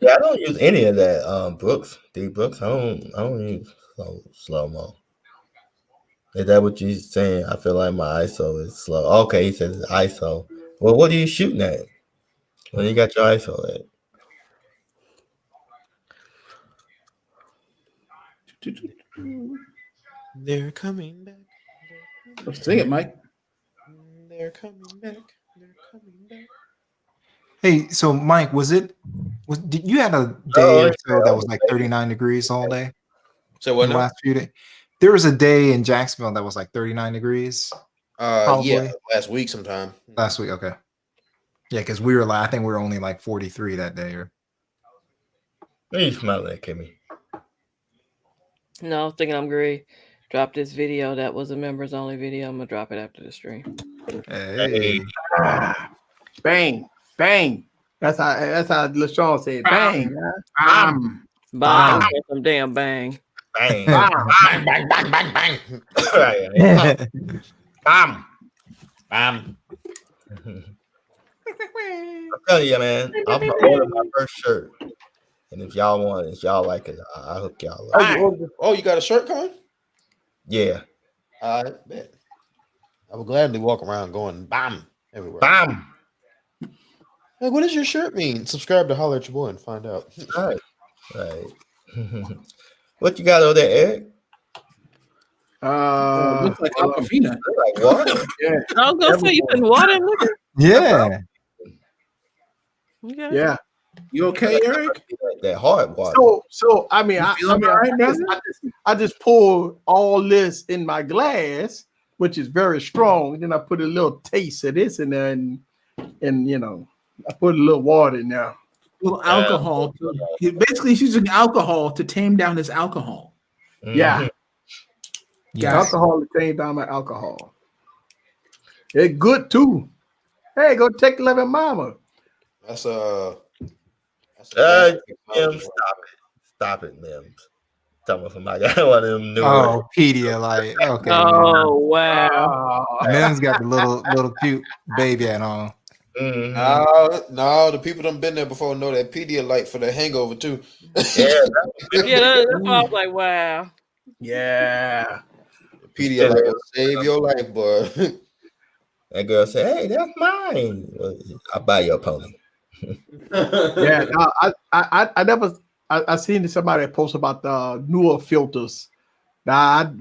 Yeah, I don't use any of that. Brooks, D Brooks. I don't use slow mo. Is that what you're saying? I feel like my ISO is slow. Okay, he says it's ISO. Well, what are you shooting at when you got your ISO at? They're coming back. Let's sing it, Mike. They're coming back. They're coming back. Hey, so Mike, did you had a day or so that was like 39 degrees all day? So what? Last few days, there was a day in Jacksonville that was like 39 degrees. Yeah, last week sometime. Last week, okay. Yeah, because we were I think we were only like 43 that day. Or What are you smelling at, Kimmy? No, I was thinking I'm great. Drop this video. That was a members only video. I'm gonna drop it after the stream. hey. Bang, bang. That's how LaShawn said. Bang. Bang. Some damn bang. Bang. Bang, bang, bang, bang, bang. Bam. Bam. I'm telling you, man. I'm ordering my first shirt, and if y'all want it, if y'all like it, I'll hook y'all up. Oh, you got a shirt coming? Yeah. I bet. I would gladly walk around going bam everywhere. Bam. Like, what does your shirt mean? Subscribe to Holler at Your Boy and find out. Right. What you got over there, Eric? Looks like Aquafina. Like water. Yeah. I was gonna say you putting water in liquor. Yeah. Okay. Yeah. You okay, Eric? That hard water. So I mean, I just poured all this in my glass, which is very strong. Then I put a little taste of this in there, and you know, I put a little water in there. A little alcohol. Basically, he's using alcohol to tame down his alcohol. Yeah. Yes. Alcohol to tame down my alcohol. It's good too. Hey, go take 11 mama. That's Mims, stop it, Mims. Talking about somebody got one of them new. Oh, Pedialyte. Okay. Oh wow. Mims got the little cute baby hat on. Mm-hmm. No, the people done been there before know that Pedialyte for the hangover too. Yeah, That's why I was like, wow. Yeah. Pedialyte will save your life, boy. That girl said, "Hey, that's mine. I'll buy your pony." Yeah. I never. I seen somebody post about the newer filters.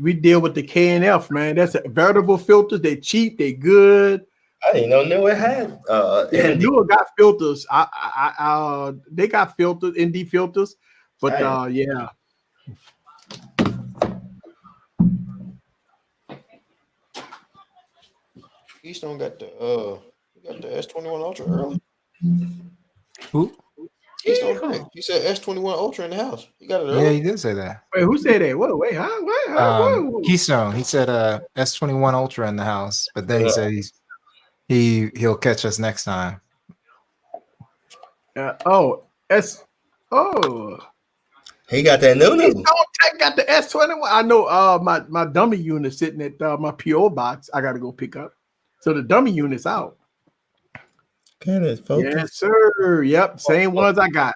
We deal with the KNF, man. That's a veritable filters. They cheap. They good. I didn't know Newer had. Newer got filters. They got filters, ND filters, but yeah. Keystone got the S21 Ultra early. Who? Keystone, he said S21 Ultra in the house. He got it early. Yeah, he did say that. Wait, who said that? Wait, huh? Wait. Keystone. He said S21 Ultra in the house, but then he said he'll catch us next time. He got that new. I got the S21. I know my dummy unit sitting at my PO box. I got to go pick up. So the dummy unit's out. Can it focus? Yes, sir. Yep, same ones I got.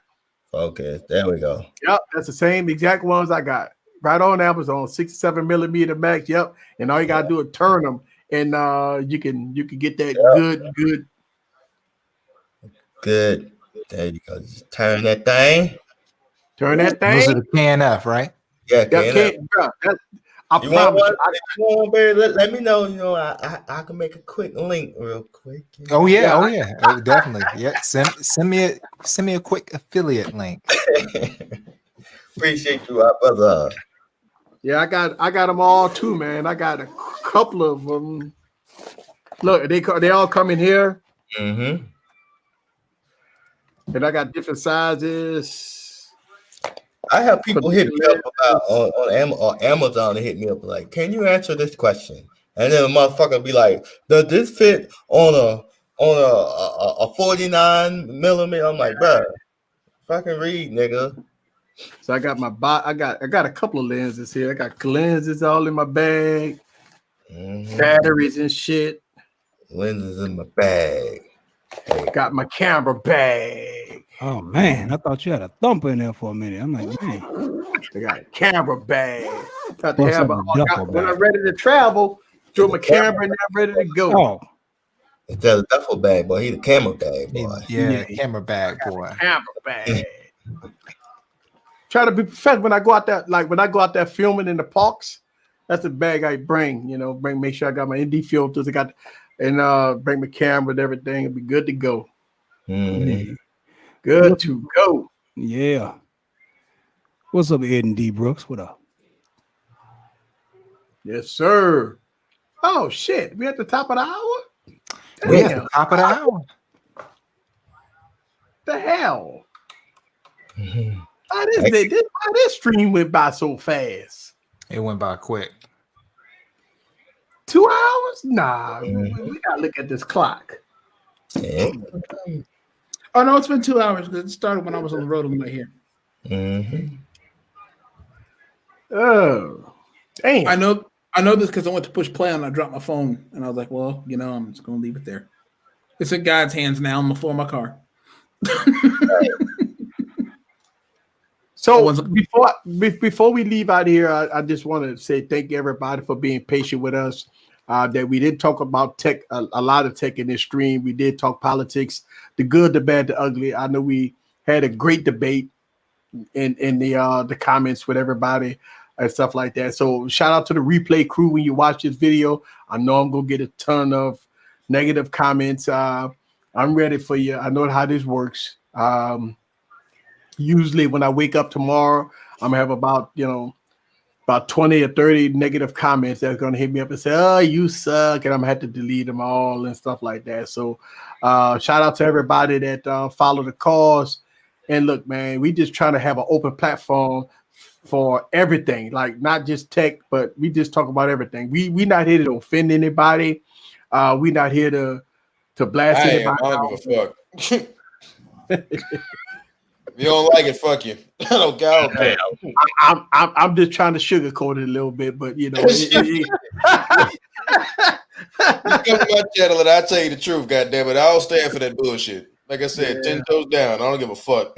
Focus. There we go. Yep, that's the same exact ones I got. Right on Amazon, 67 millimeter max. Yep, and all you gotta do is turn them, and you can get that good. There you go. Just turn that thing. Turn that thing. Those are the KNF, right? Yeah, KNF. I You promise want one, let me know. You know, I can make a quick link real quick. Oh yeah. Oh, definitely. Yeah, send me a quick affiliate link. Appreciate you, brother. Yeah, I got them all too, man. I got a couple of them. Look, they all come in here. Mm-hmm. And I got different sizes. I have people hit me up about on Amazon. They hit me up like, "Can you answer this question?" And then a motherfucker be like, "Does this fit on a 49 millimeter?" I'm like, "Bro, fucking read, nigga." So I got I got a couple of lenses here. I got lenses all in my bag, batteries and shit. Lenses in my bag. Hey. Got my camera bag. Oh man, I thought you had a thumper in there for a minute. I'm like, man, I got a camera bag. Got to What's have up, when I'm ready to travel, throw my camera in there, ready to go. Oh. Instead of duffel bag, boy, he's a camera bag, boy. Yeah, camera bag, boy. Camera bag. Try to be professional when I go out there. Like when I go out there filming in the parks, that's the bag I bring. You know, make sure I got my ND filters. Bring my camera and everything. It'll be good to go. Mm-hmm. Good to go. Yeah. What's up, Ed and D Brooks? What up? Yes, sir. Oh shit, we at the top of the hour. We at the top of the hour. The hell. Mm-hmm. Why this stream went by so fast? It went by quick. 2 hours? Nah, we gotta look at this clock. Yeah. Oh no, it's been 2 hours because it started when I was on the road on the way here. Mm-hmm. Oh, damn. I know this because I went to push play and I dropped my phone and I was like, well, I'm just gonna leave it there. It's in God's hands now on the floor of my car. So before we leave out here, I just want to say thank you everybody for being patient with us. That we did talk about tech, a lot of tech in this stream. We did talk politics, the good, the bad, the ugly. I know we had a great debate in the comments with everybody and stuff like that. So shout out to the replay crew when you watch this video. I know I'm gonna get a ton of negative comments. I'm ready for you. I know how this works. Usually when I wake up tomorrow, I'm gonna have about 20 or 30 negative comments that's gonna hit me up and say, "Oh, you suck," and I'm gonna have to delete them all and stuff like that. So shout out to everybody that follow the cause. And look, man, we just trying to have an open platform for everything, like not just tech, but we just talk about everything. We not here to offend anybody. We not here to blast anybody. I don't give a fuck. If you don't like it, fuck you. I don't care. I'm just trying to sugarcoat it a little bit, but you come to my channel and I tell you the truth, goddamn it. I don't stand for that bullshit. Like I said, 10 toes down. I don't give a fuck.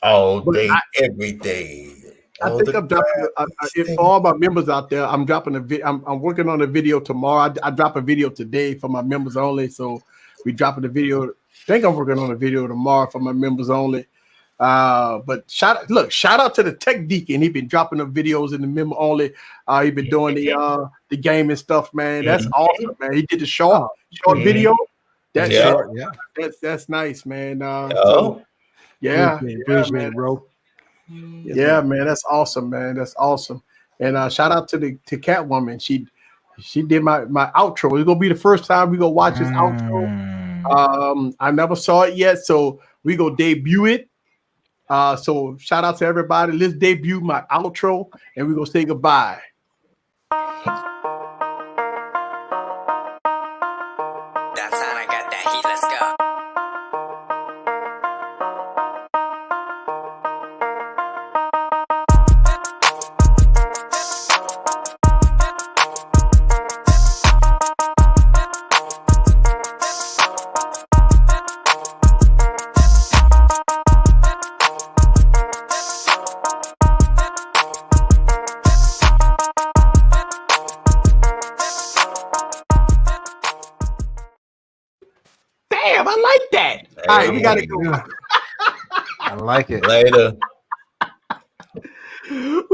All day, every day. I think I'm dropping. If all my members out there, I'm dropping a video. I'm working on a video tomorrow. I drop a video today for my members only. So we dropping a video. I think I'm working on a video tomorrow for my members only. But shout out to the Tech Deacon. He been dropping the videos in the member only. He been doing the game and stuff, man. That's awesome, man. He did the short video. That's nice, man. Appreciate it, bro. Yeah, man, that's awesome, man. That's awesome. And shout out to Catwoman. She did my outro. It's gonna be the first time we go watch this outro. I never saw it yet, so we go debut it. So shout out to everybody. Let's debut my outro, and we gonna say goodbye. Damn, I like that. All right, we gotta go. I like it. Later.